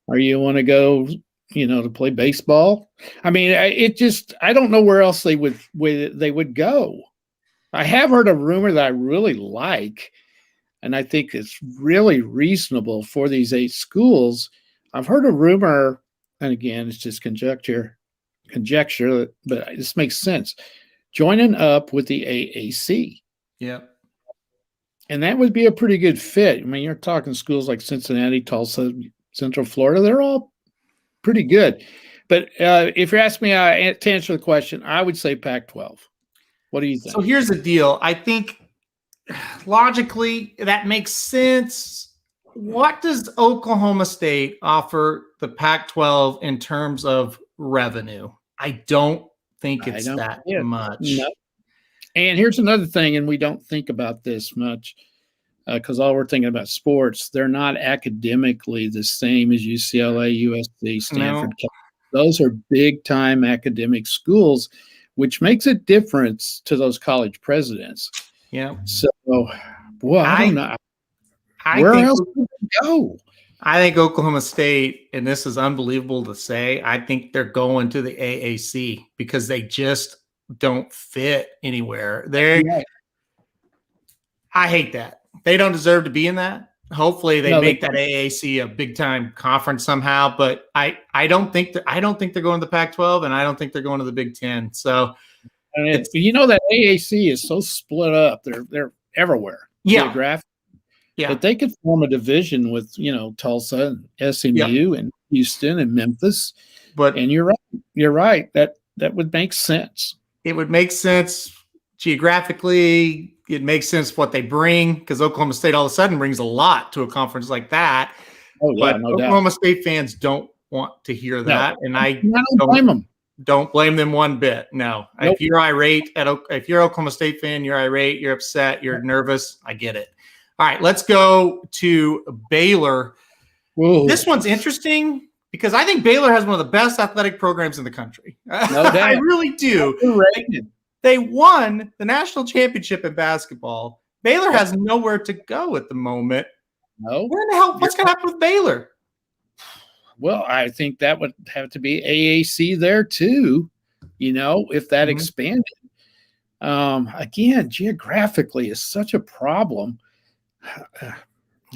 Or you want to go, you know, to play baseball? I mean, I don't know where else they would go. I have heard a rumor that I really like, and I think it's really reasonable for these 8 schools. I've heard a rumor, and again, it's just conjecture, but this makes sense. Joining up with the AAC. Yeah. And that would be a pretty good fit. I mean, you're talking schools like Cincinnati, Tulsa, Central Florida. They're all pretty good. But if you're asking me to answer the question, I would say Pac-12. What do you think? So here's the deal. I think logically that makes sense. What does Oklahoma State offer the Pac-12 in terms of revenue? I don't think it's that much. No. And here's another thing, and we don't think about this much because all we're thinking about sports. They're not academically the same as UCLA, USC, Stanford. No. Those are big-time academic schools, which makes a difference to those college presidents. Yeah. So, well, I don't know. Where else would they go? I think Oklahoma State, and this is unbelievable to say, I think they're going to the AAC because they just don't fit anywhere. I hate that. They don't deserve to be in that. Hopefully they make that AAC a big time conference somehow, but I don't think they're going to the Pac-12, and I don't think they're going to the Big Ten. So you know that AAC is so split up. They're everywhere. Yeah. Geographically. Yeah. But they could form a division with, you know, Tulsa and SMU and Houston and Memphis. And you're right. That would make sense. It would make sense geographically. It makes sense what they bring, because Oklahoma State all of a sudden brings a lot to a conference like that. Oh, yeah, but Oklahoma State fans don't want to hear that. No. And I don't blame them. Don't blame them one bit. No. Nope. If you're irate, if you're an Oklahoma State fan, you're irate, you're upset, you're nervous. I get it. All right, let's go to Baylor. Whoa. This one's interesting because I think Baylor has one of the best athletic programs in the country. No doubt. I really do. They won the national championship in basketball. Baylor has nowhere to go at the moment. No. Where in the hell? What's going to happen with Baylor? Well, I think that would have to be AAC there too, you know, if that expanded. Again, geographically is such a problem.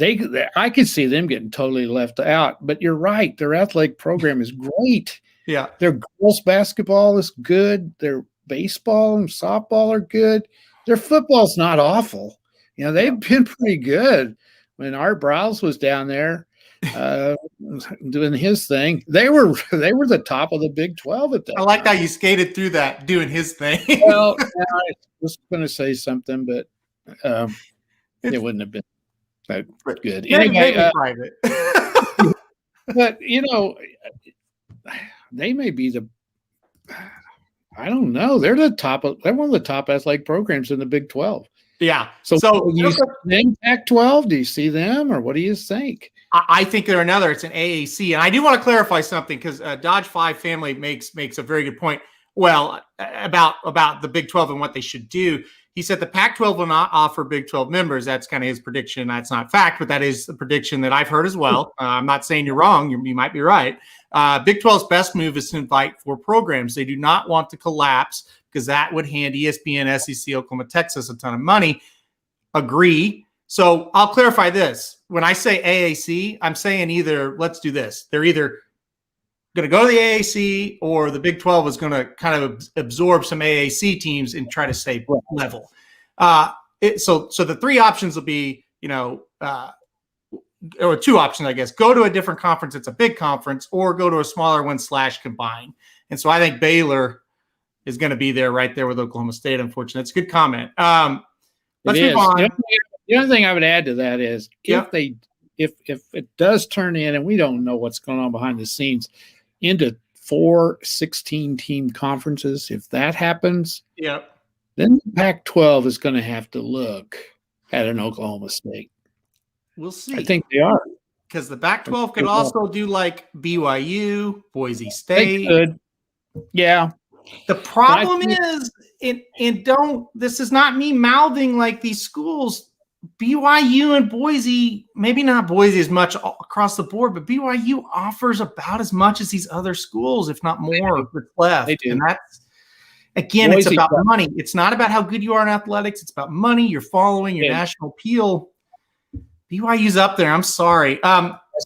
I could see them getting totally left out. But you're right. Their athletic program is great. Yeah. Their girls basketball is good. Their baseball and softball are good. Their football's not awful. They've been pretty good. When Art Browse was down there doing his thing, they were the top of the Big 12 at that I like time. how you skated through that, doing his thing. Well, I was going to say something, but it wouldn't have been that good. Anyway, private. but they may be I don't know. They're one of the top athletic programs in the Big 12. Yeah. So do you see them Pac-12? Do you see them, or what do you think? I think they're another. It's an AAC, and I do want to clarify something because Dodge 5 family makes a very good point. Well, about the Big 12 and what they should do. He said the Pac-12 will not offer Big 12 members. That's kind of his prediction. That's not fact, but that is the prediction that I've heard as well. I'm not saying you're wrong. You might be right. Big 12's best move is to invite 4 programs. They do not want to collapse because that would hand ESPN, SEC, Oklahoma, Texas a ton of money. Agree. So I'll clarify this. When I say AAC, I'm saying either let's do this. They're either going to go to the AAC or the Big 12 is going to kind of absorb some AAC teams and try to stay level. So the 3 options will be, or 2 options, I guess. Go to a different conference. It's a big conference, or go to a smaller one / combine. And so I think Baylor is going to be there right there with Oklahoma State. Unfortunately, that's a good comment. Let's move on. The only thing I would add to that is if it does turn in, and we don't know what's going on behind the scenes, into 4 16-team conferences, if that happens, then the Pac-12 is going to have to look at an Oklahoma State. We'll see. I think they are. Because the Pac-12 could also do like BYU, Boise State. They could. Yeah. The problem is, this is not me mouthing like these schools. BYU and Boise, maybe not Boise as much across the board, but BYU offers about as much as these other schools, if not more, with left. They do. And that's, again, Boise, it's about money. It's not about how good you are in athletics. It's about money, your following, your national appeal. BYU's up there. I'm sorry.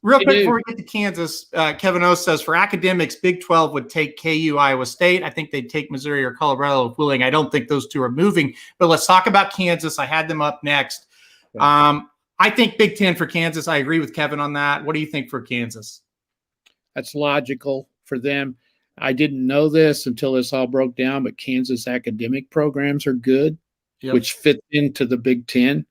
Real quick before we get to Kansas, Kevin O says, for academics, Big 12 would take KU, Iowa State. I think they'd take Missouri or Colorado if willing. I don't think those 2 are moving. But let's talk about Kansas. I had them up next. I think Big 10 for Kansas. I agree with Kevin on that. What do you think for Kansas? That's logical for them. I didn't know this until this all broke down, but Kansas academic programs are good, which fit into the Big 10.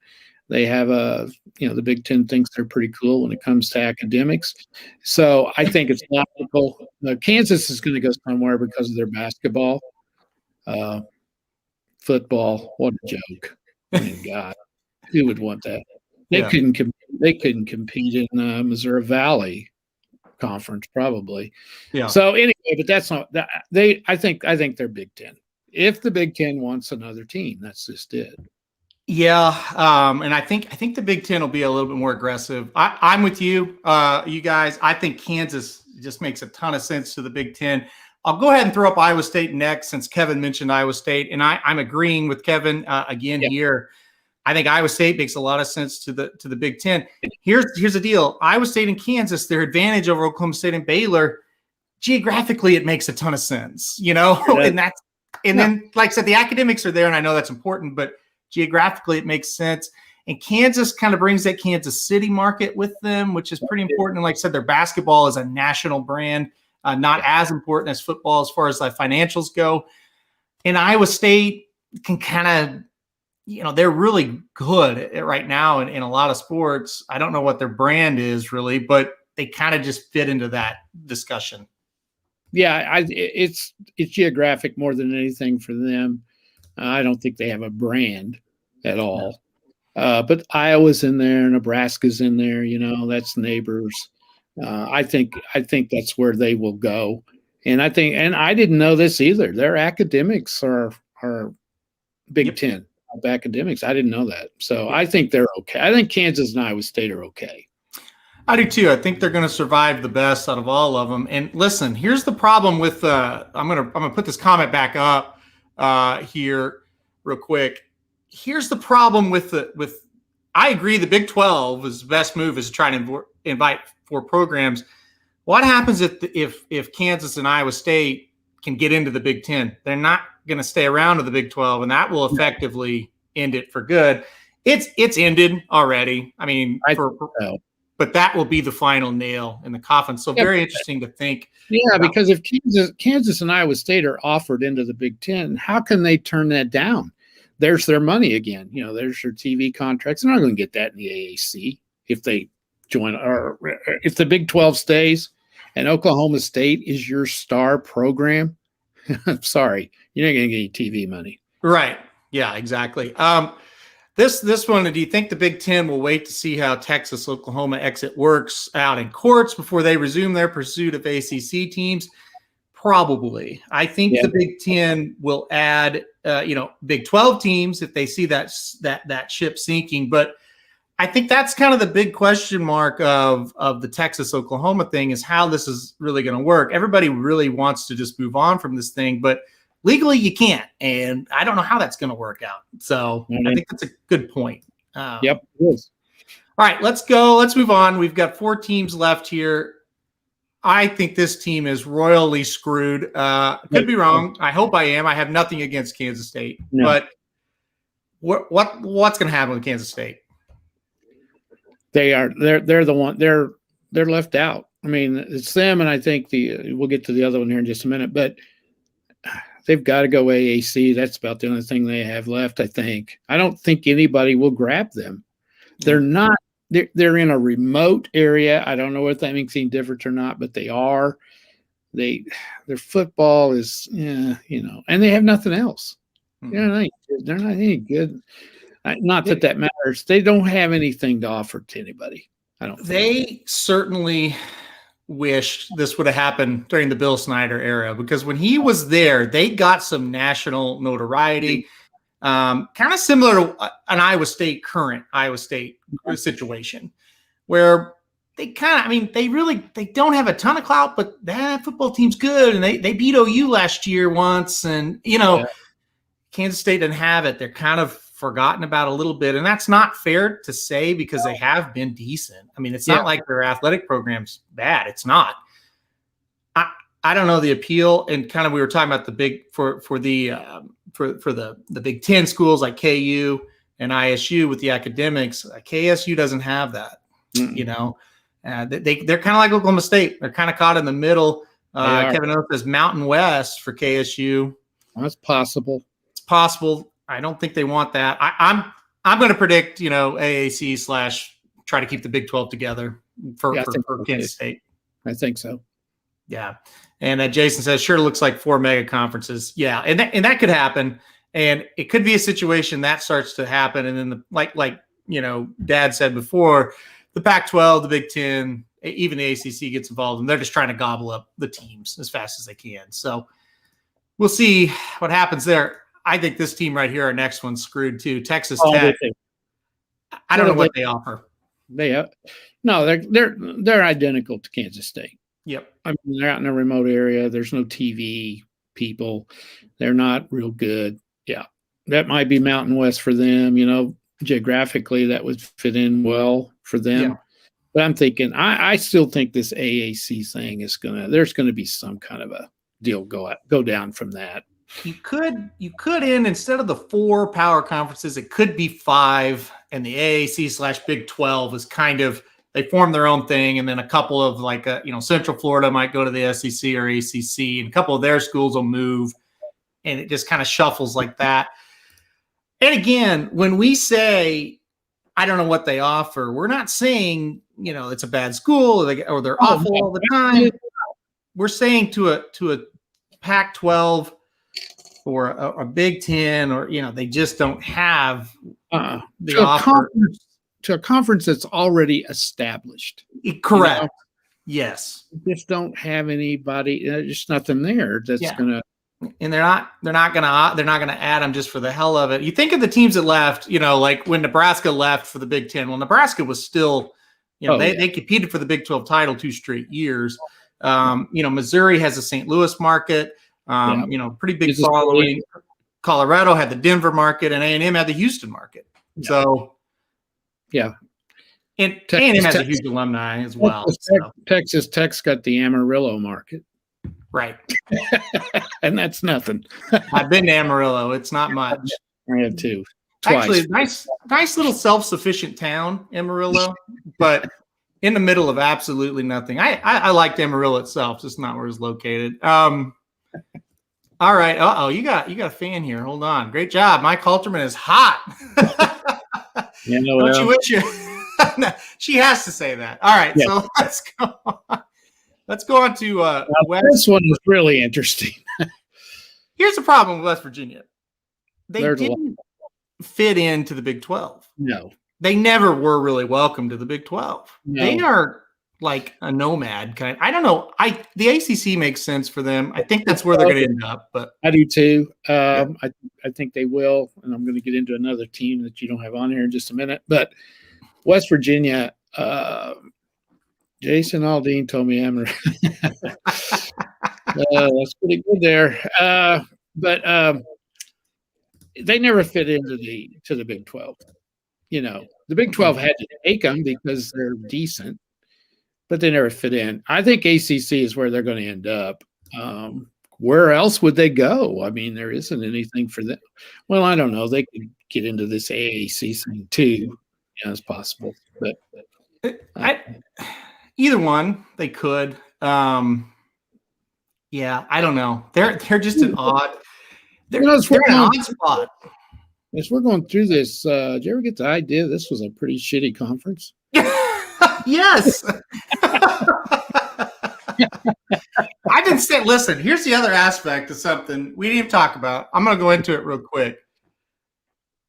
They have the Big 10 thinks they're pretty cool when it comes to academics. So I think it's logical. Kansas is going to go somewhere because of their basketball. Football, what a joke. I mean, God, who would want that? They couldn't compete in Missouri Valley Conference, probably. Yeah. So anyway, but that's not that. I think they're Big 10. If the Big 10 wants another team, that's just it. Yeah, and I think the Big 10 will be a little bit more aggressive. I'm with you, you guys. I think Kansas just makes a ton of sense to the Big 10. I'll go ahead and throw up Iowa State next, since Kevin mentioned Iowa State, and I'm agreeing with Kevin again here. I think Iowa State makes a lot of sense to the Big 10. Here's the deal: Iowa State and Kansas, their advantage over Oklahoma State and Baylor, geographically, it makes a ton of sense, and then, like I said, the academics are there, and I know that's important, but geographically, it makes sense. And Kansas kind of brings that Kansas City market with them, which is pretty important. And like I said, their basketball is a national brand, not as important as football as far as the financials go. And Iowa State can kind of, they're really good right now in a lot of sports. I don't know what their brand is really, but they kind of just fit into that discussion. Yeah, it's geographic more than anything for them. I don't think they have a brand at all. But Iowa's in there, Nebraska's in there, that's neighbors. I think that's where they will go. And I didn't know this either. Their academics are Big 10 academics. I didn't know that. So I think they're okay. I think Kansas and Iowa State are okay. I do too. I think they're going to survive the best out of all of them. And listen, here's the problem with I'm going to put this comment back up here real quick. Here's the problem with I agree. The Big 12 is the best move is to try to invite 4 programs. What happens if Kansas and Iowa State can get into the Big 10? They're not going to stay around to the Big 12, and that will effectively end it for good. It's ended already. I mean, but that will be the final nail in the coffin. So very interesting to think. Yeah, because if Kansas and Iowa State are offered into the Big 10, how can they turn that down? There's their money again. There's their TV contracts. They're not going to get that in the AAC if they join, or if the Big 12 stays and Oklahoma State is your star program. I'm sorry, you're not going to get any TV money. Right. Yeah, exactly. This one, do you think the Big 10 will wait to see how Texas-Oklahoma exit works out in courts before they resume their pursuit of ACC teams? Probably. I think the Big 10 will add, Big 12 teams if they see that ship sinking. But I think that's kind of the big question mark of the Texas-Oklahoma thing, is how this is really going to work. Everybody really wants to just move on from this thing, but legally you can't. And I don't know how that's going to work out. So I think that's a good point. Yep. It is. All right, let's go. Let's move on. We've got 4 teams left here. I think this team is royally screwed. Could be wrong. I hope I am. I have nothing against Kansas State, but what's going to happen with Kansas State? They're the one. They're left out. I mean, it's them, and I think we'll get to the other one here in just a minute, but they've got to go AAC. That's about the only thing they have left, I think. I don't think anybody will grab them. They're not. They're in a remote area. I don't know if that makes any difference or not, but they are. Their football is, and they have nothing else. Mm-hmm. They're not any good. Not that matters. They don't have anything to offer to anybody. I don't think. They certainly wish this would have happened during the Bill Snyder era, because when he was there, they got some national notoriety. Kind of similar to an current Iowa State situation, where they don't have a ton of clout, but that football team's good, and they beat OU last year once, and Kansas State didn't have it. They're kind of forgotten about a little bit, and that's not fair to say because they have been decent. I mean, it's not like their athletic program's bad. It's not. I don't know the appeal, and kind of we were talking about the big for the Big 10 schools like KU and ISU with the academics. KSU doesn't have that. They're kind of like Oklahoma State. They're kind of caught in the middle. Kevin Oath says Mountain West for KSU. That's possible. It's possible. I don't think they want that. I'm going to predict AAC / try to keep the Big 12 together for Kansas State. I think so. Yeah. And Jason says, sure looks like 4 mega conferences. Yeah. And that could happen. And it could be a situation that starts to happen. And then like Dad said before, the Pac-12, the Big 10, even the ACC gets involved, and they're just trying to gobble up the teams as fast as they can. So we'll see what happens there. I think this team right here, our next one's screwed too. Texas Tech. I don't know what they offer. They're identical to Kansas State. Yep. I mean, they're out in a remote area. There's no TV people. They're not real good. Yeah. That might be Mountain West for them. Geographically, that would fit in well for them. Yeah. But I'm thinking, I still think this AAC thing there's going to be some kind of a deal go down from that. You could instead of the 4 power conferences, it could be 5, and the AAC / Big 12 is kind of, they form their own thing, and then a couple of Central Florida might go to the SEC or ACC, and a couple of their schools will move, and it just kind of shuffles like that. And again, when we say, I don't know what they offer, we're not saying, it's a bad school or they're awful all the time. We're saying to a Pac-12 or a Big 10, or, they just don't have the offer. To a conference that's already established. Correct. Yes. You just don't have anybody. There's just nothing there that's gonna. And they're not gonna add them just for the hell of it. You think of the teams that left. Like when Nebraska left for the Big 10. Well, Nebraska was still, they competed for the Big 12 title 2 straight years. Missouri has a St. Louis market. Pretty big following. Colorado had the Denver market, and A&M had the Houston market. Yeah. So. And Texas A&M has a Tech. huge alumni as well. So. Texas Tech's got the Amarillo market. Right. And that's nothing. I've been to Amarillo. It's not much. I have too. Twice. Actually, nice little self-sufficient town, Amarillo, but in the middle of absolutely nothing. I liked Amarillo itself, just not where it's located. All right. You got a fan here. Hold on. Great job. Mike Halterman is hot. Don't you wish you? She has to say that. All right. Yeah. So let's go. Let's go on to West. This one is really interesting. Here's the problem with West Virginia. They didn't fit into the Big 12. No. They never were really welcome to the Big 12. No. They are like a nomad kind. I don't know. The ACC makes sense for them. I think that's where they're going to end up. But I do too. I think they will. And I'm going to get into another team that you don't have on here in just a minute. But West Virginia, Jason Aldean told me that's pretty good there. But they never fit into the Big 12. You know, the Big 12 had to take them because they're decent, but they never fit in. I think ACC is where they're going to end up. Where else would they go? I mean, there isn't anything for them. Well, I don't know. They could get into this AAC thing too. Yeah, it's possible. But either one, they could. Yeah, I don't know. They're just an odd. They're an odd spot. As we're going through this, did you ever get the idea this was a pretty shitty conference? Yes. I've been saying, listen, here's the other aspect of something we didn't even talk about. I'm going to go into it real quick.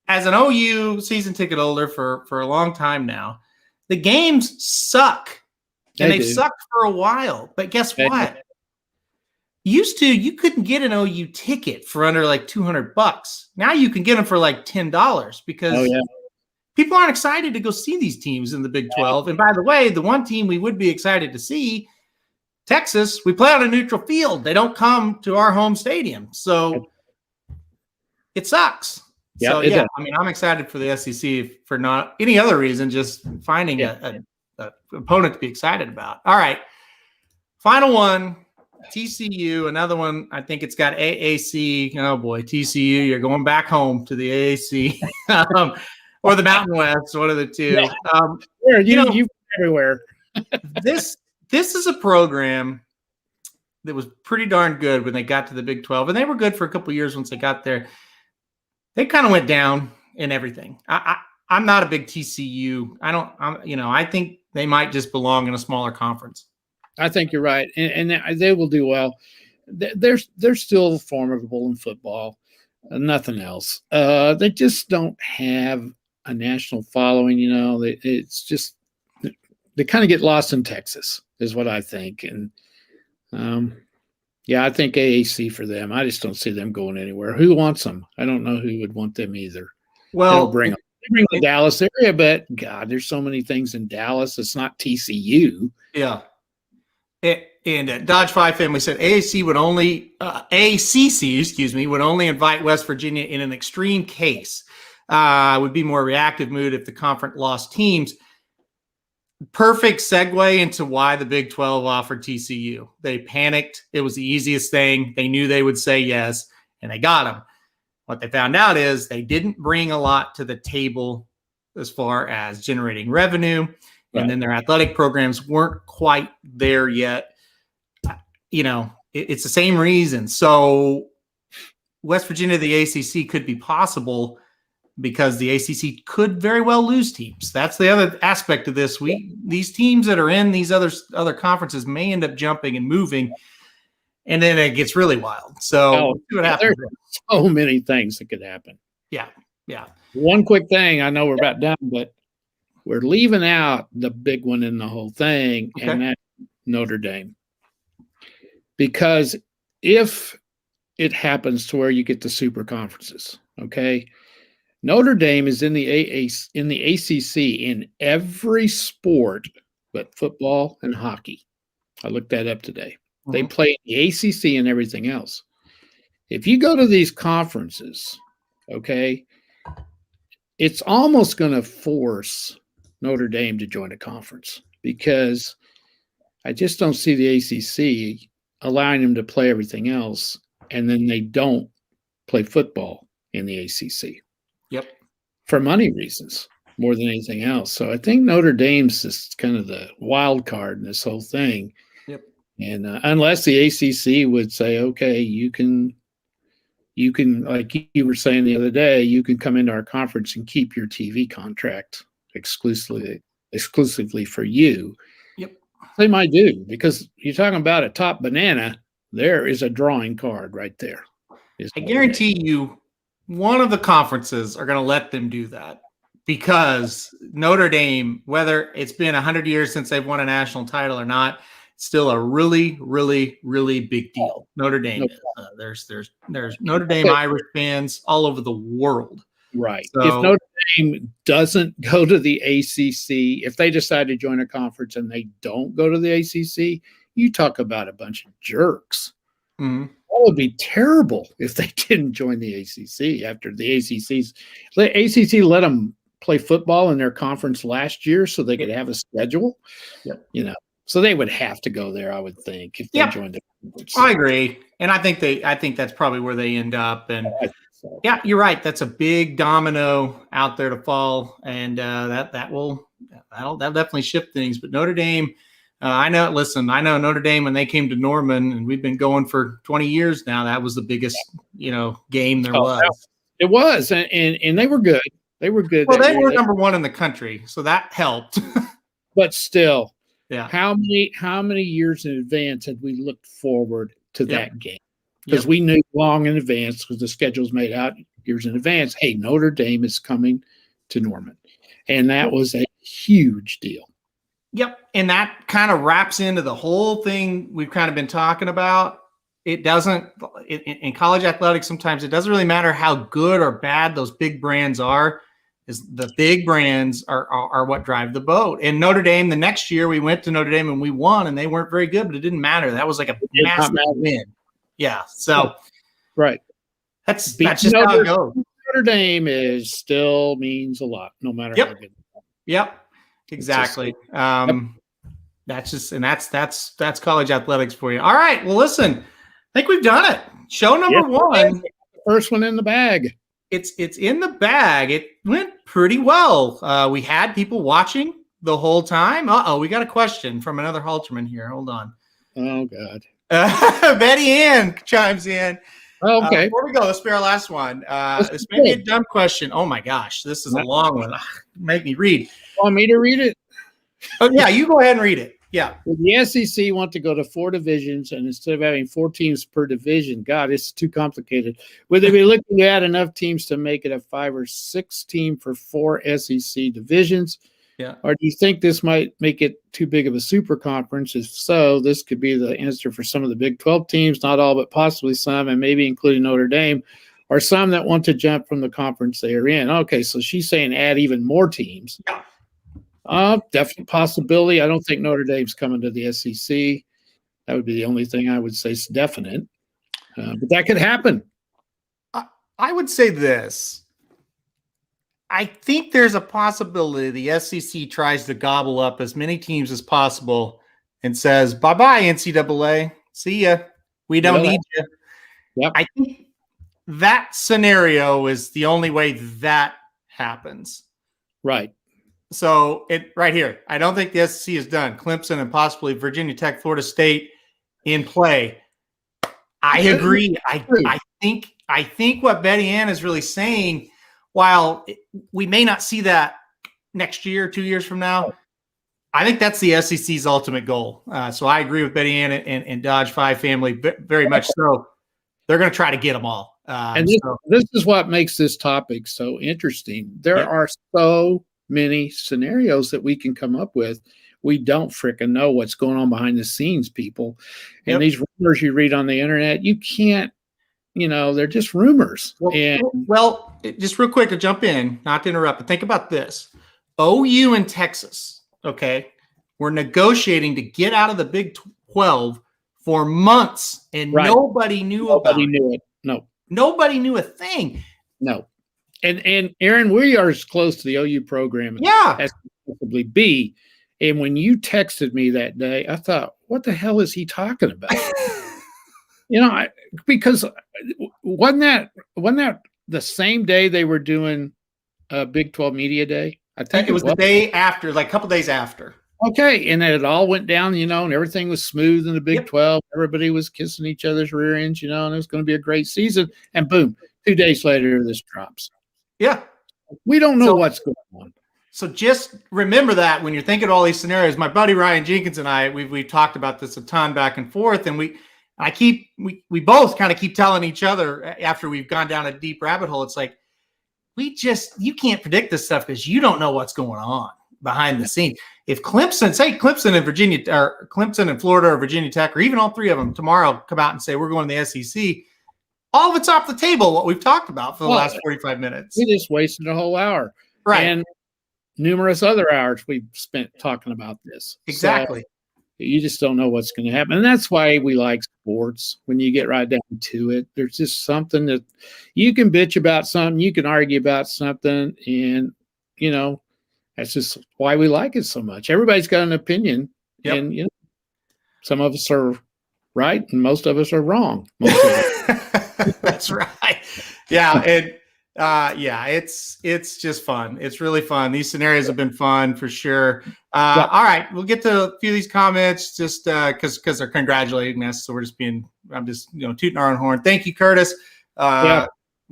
As an OU season ticket holder for a long time now, the games suck. And they've sucked for a while. But guess what? Used to, you couldn't get an OU ticket for under like $200. Now you can get them for like $10 because people aren't excited to go see these teams in the Big 12. And by the way, the one team we would be excited to see, Texas, we play on a neutral field. They don't come to our home stadium. So it sucks. Yeah, so, yeah, I mean, I'm excited for the SEC for not any other reason, just finding an opponent to be excited about. All right. Final one. TCU, another one. I think it's got AAC. Oh boy, TCU, you're going back home to the AAC or the Mountain West, one of the two. You everywhere. This is a program that was pretty darn good when they got to the Big 12, and they were good for a couple of years once they got there. They kind of went down in everything. I'm not a big TCU. I think they might just belong in a smaller conference. I think you're right, and they will do well. They're still formidable in football, nothing else. They just don't have a national following. You know, it's just they kind of get lost in Texas, is what I think. And I think AAC for them. I just don't see them going anywhere. Who wants them? I don't know who would want them either. Well, they bring the Dallas area, but God, there's so many things in Dallas. It's not TCU. Yeah. And Dodge 5 family said ACC would only invite West Virginia in an extreme case. Would be more reactive mood if the conference lost teams. Perfect segue into why the Big 12 offered TCU. They panicked. It was the easiest thing. They knew they would say yes, and they got them. What they found out is they didn't bring a lot to the table as far as generating revenue. And then their athletic programs weren't quite there yet. You know, it's the same reason. So West Virginia, the ACC could be possible because the ACC could very well lose teams. That's the other aspect of this. These teams that are in these other conferences may end up jumping and moving, and then it gets really wild. So see what happens. There's so many things that could happen. Yeah. One quick thing. I know we're about done, but we're leaving out the big one in the whole thing, and that's Notre Dame. Because if it happens to where you get the super conferences, Notre Dame is in the ACC in every sport but football and hockey. I looked that up today. Mm-hmm. They play in the ACC and everything else. If you go to these conferences, it's almost going to force Notre Dame to join a conference because I just don't see the ACC allowing them to play everything else, and then they don't play football in the ACC. Yep. For money reasons more than anything else. So I think Notre Dame's is kind of the wild card in this whole thing. Yep. And unless the ACC would say, okay, you can, like you were saying the other day, you can come into our conference and keep your TV contract exclusively for you. Yep. They might do, because you're talking about a top banana. There is a drawing card right there. I guarantee you one of the conferences are going to let them do that, because Notre Dame, whether it's been 100 years since they've won a national title or not, it's still a really, really, really big deal. Notre Dame is. There's Notre Dame Irish fans all over the world. Right. So, if Notre Dame doesn't go to the ACC, if they decide to join a conference and they don't go to the ACC, you talk about a bunch of jerks. Mm-hmm. That would be terrible if they didn't join the ACC after the ACC let them play football in their conference last year so they could have a schedule. Yep. So they would have to go there, I would think, if they joined the conference. I agree. And I think that's probably where they end up. And yeah, you're right. That's a big domino out there to fall. And that'll definitely shift things. But Notre Dame, I know Notre Dame, when they came to Norman, and we've been going for 20 years now, that was the biggest, game there was. It was. And they were good. They were good. Well, they were number one in the country, so that helped. But still, yeah. How many years in advance had we looked forward to that game? Because we knew long in advance, because the schedule's made out years in advance. Hey, Notre Dame is coming to Norman, and that was a huge deal. Yep, and that kind of wraps into the whole thing we've kind of been talking about. It doesn't in college athletics. Sometimes it doesn't really matter how good or bad those big brands are. Is the big brands are what drive the boat. And Notre Dame, the next year we went to Notre Dame and we won, and they weren't very good, but it didn't matter. That was like a massive win. Yeah. So right. That's just how it goes. Notre Dame still means a lot, no matter how good. Yep. Exactly. That's college athletics for you. All right. Well, listen, I think we've done it. Show number one. First one in the bag. It's in the bag. It went pretty well. We had people watching the whole time. We got a question from another Halterman here. Hold on. Oh, God. Betty Ann chimes in. Okay. Before we go, let's be our last one. This may be a dumb question. Oh, my gosh. This is a long one. Make me read. Want me to read it? Oh, yeah, you go ahead and read it. Yeah. The SEC want to go to 4 divisions, and instead of having 4 teams per division, God, it's too complicated. Would they be looking to add enough teams to make it a 5 or 6 team for 4 SEC divisions? Yeah. Or do you think this might make it too big of a super conference? If so, this could be the answer for some of the Big 12 teams, not all, but possibly some, and maybe including Notre Dame, or some that want to jump from the conference they are in. Okay, so she's saying add even more teams. Yeah. Definite possibility. I don't think Notre Dame's coming to the SEC. That would be the only thing I would say is definite. But that could happen. I would say this. I think there's a possibility the SEC tries to gobble up as many teams as possible and says, bye-bye, NCAA. See ya. We don't need you. Yep. I think that scenario is the only way that happens. Right. So right here, I don't think the SEC is done. Clemson and possibly Virginia Tech, Florida State in play. I agree. I think what Betty Ann is really saying, while we may not see that next year, 2 years from now, I think that's the SEC's ultimate goal. So I agree with Betty Ann and Dodge 5 family very much so. They're going to try to get them all. And this is what makes this topic so interesting. There are so many scenarios that we can come up with. We don't frickin' know what's going on behind the scenes, people. And these rumors you read on the internet, you can't, they're just rumors. Well, just real quick to jump in, not to interrupt, but think about this. OU and Texas, okay, were negotiating to get out of the Big 12 for months, and nobody knew about it. No. Nobody knew a thing. No. And Aaron, we are as close to the OU program as possibly be. And when you texted me that day, I thought, what the hell is he talking about? Because wasn't that the same day they were doing Big 12 Media Day? I think it was the day after, like a couple days after. Okay, and it all went down, and everything was smooth in the Big 12. Everybody was kissing each other's rear ends, and it was going to be a great season. And boom, 2 days later, this drops. Yeah. We don't know what's going on. So just remember that when you're thinking of all these scenarios. My buddy Ryan Jenkins and I, we've talked about this a ton back and forth, and we both kind of keep telling each other after we've gone down a deep rabbit hole. It's like you can't predict this stuff because you don't know what's going on behind the scenes. If Clemson and Virginia, or Clemson and Florida, or Virginia Tech, or even all three of them tomorrow come out and say we're going to the SEC, all of it's off the table. What we've talked about for the last 45 minutes. We just wasted a whole hour, right? And numerous other hours we've spent talking about this. Exactly. So you just don't know what's going to happen, and that's why we like sports. When you get right down to it, there's just something that you can bitch about, something you can argue about, something, and that's just why we like it so much. Everybody's got an opinion, and some of us are right, and most of us are wrong. That's right. Yeah, and it's just fun. It's really fun. These scenarios have been fun for sure. All right, we'll get to a few of these comments just because they're congratulating us. So I'm just tooting our own horn. Thank you, Curtis.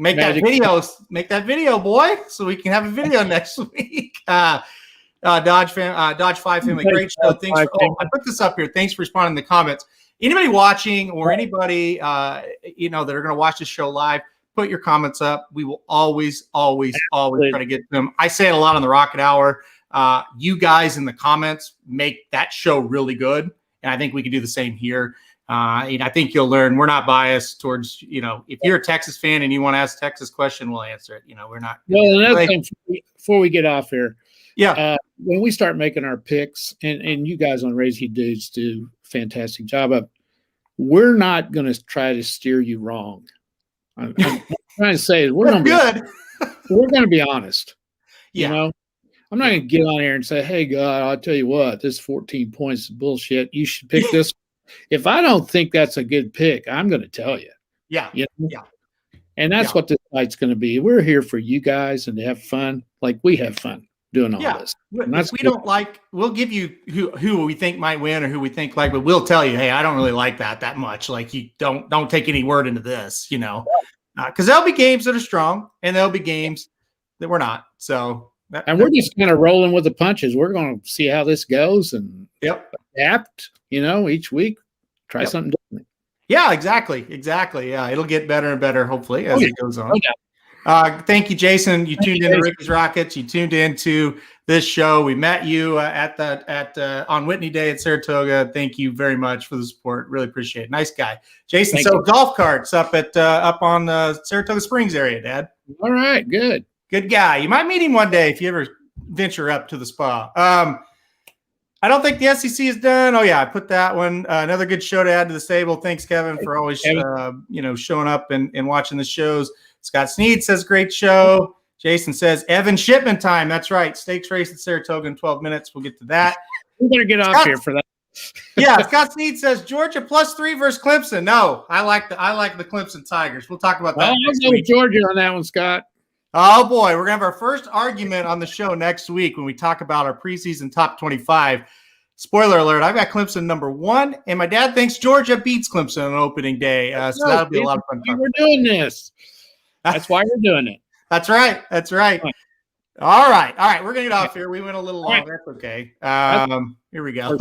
Make that video, boy, so we can have a video next week. Dodge 5 family, great show. Thanks. I put this up here. Thanks for responding to the comments. Anybody watching or anybody that are going to watch this show live, put your comments up. We will always try to get them. I say it a lot on the Rocket Hour. You guys in the comments make that show really good, and I think we can do the same here. I think you'll learn we're not biased towards, if you're a Texas fan and you want to ask a Texas question, we'll answer it. We're not. Well, another thing before we get off here. Yeah. When we start making our picks, and you guys on Raise You Dudes do a fantastic job of, we're not going to try to steer you wrong. I'm trying to say we're going to be honest. Yeah. I'm not going to get on here and say, hey, God, I'll tell you what, this 14 points is bullshit. You should pick this. If I don't think that's a good pick, I'm going to tell you. Yeah. Yeah. And that's what this fight's going to be. We're here for you guys and to have fun, like we have fun doing all this. If we don't like, we'll give you who we think might win or who we think but we'll tell you, hey, I don't really like that much. Like, you don't take any word into this, because there'll be games that are strong and there'll be games that we're not. So. And we're just kind of rolling with the punches. We're going to see how this goes and adapt, each week, try something different. Yeah, exactly. Yeah, it'll get better and better, hopefully, as it goes on. Thank you, Jason. You tuned into Ricky's Rockets. You tuned into this show. We met you on Whitney Day at Saratoga. Thank you very much for the support. Really appreciate it. Nice guy. Jason sells golf carts up on Saratoga Springs area, Dad. All right, good. Good guy. You might meet him one day if you ever venture up to the spa. I don't think the SEC is done. Oh, yeah, I put that one. Another good show to add to the stable. Thanks, Kevin, for always showing up and watching the shows. Scott Sneed says, great show. Jason says, Evan shipment time. That's right. Stakes race at Saratoga in 12 minutes. We'll get to that. We better get off here for that. Yeah, Scott Sneed says Georgia +3 versus Clemson. No, I like the Clemson Tigers. We'll talk about that. I'll go with Georgia on that one, Scott. Oh, boy. We're going to have our first argument on the show next week when we talk about our preseason top 25. Spoiler alert, I've got Clemson number 1, and my dad thinks Georgia beats Clemson on opening day. So that'll be a lot of fun. We're doing this. That's why we're doing it. That's right. All right. We're going to get off here. We went a little long. That's okay. Here we go.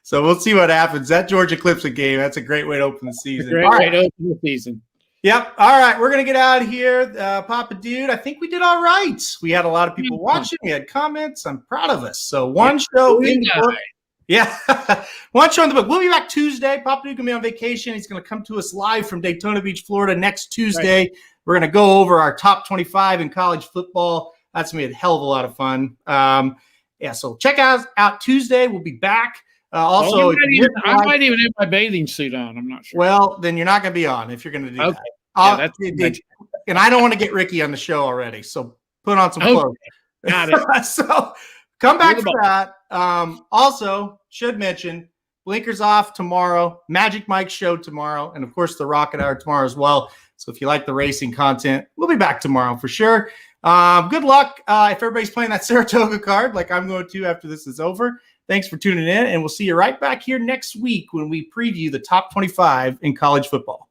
So we'll see what happens. That Georgia-Clemson game, that's a great way to open the season. Great way to open the season. Yep. All right. We're going to get out of here. Papa Dude, I think we did all right. We had a lot of people watching. We had comments. I'm proud of us. So one show in the book. Yeah. One show in the book. We'll be back Tuesday. Papa Dude going to be on vacation. He's going to come to us live from Daytona Beach, Florida next Tuesday. Right. We're going to go over our top 25 in college football. That's going to be a hell of a lot of fun. So check out Tuesday. We'll be back. Also, I might even have my bathing suit on. I'm not sure. Well, then you're not going to be on if you're going to do that. And I don't want to get Ricky on the show already. So put on some clothes. Got it. So come back for that. Also, should mention Blinkers off tomorrow, Magic Mike show tomorrow, and of course the Rocket Hour tomorrow as well. So if you like the racing content, we'll be back tomorrow for sure. Good luck if everybody's playing that Saratoga card like I'm going to after this is over. Thanks for tuning in, and we'll see you right back here next week when we preview the top 25 in college football.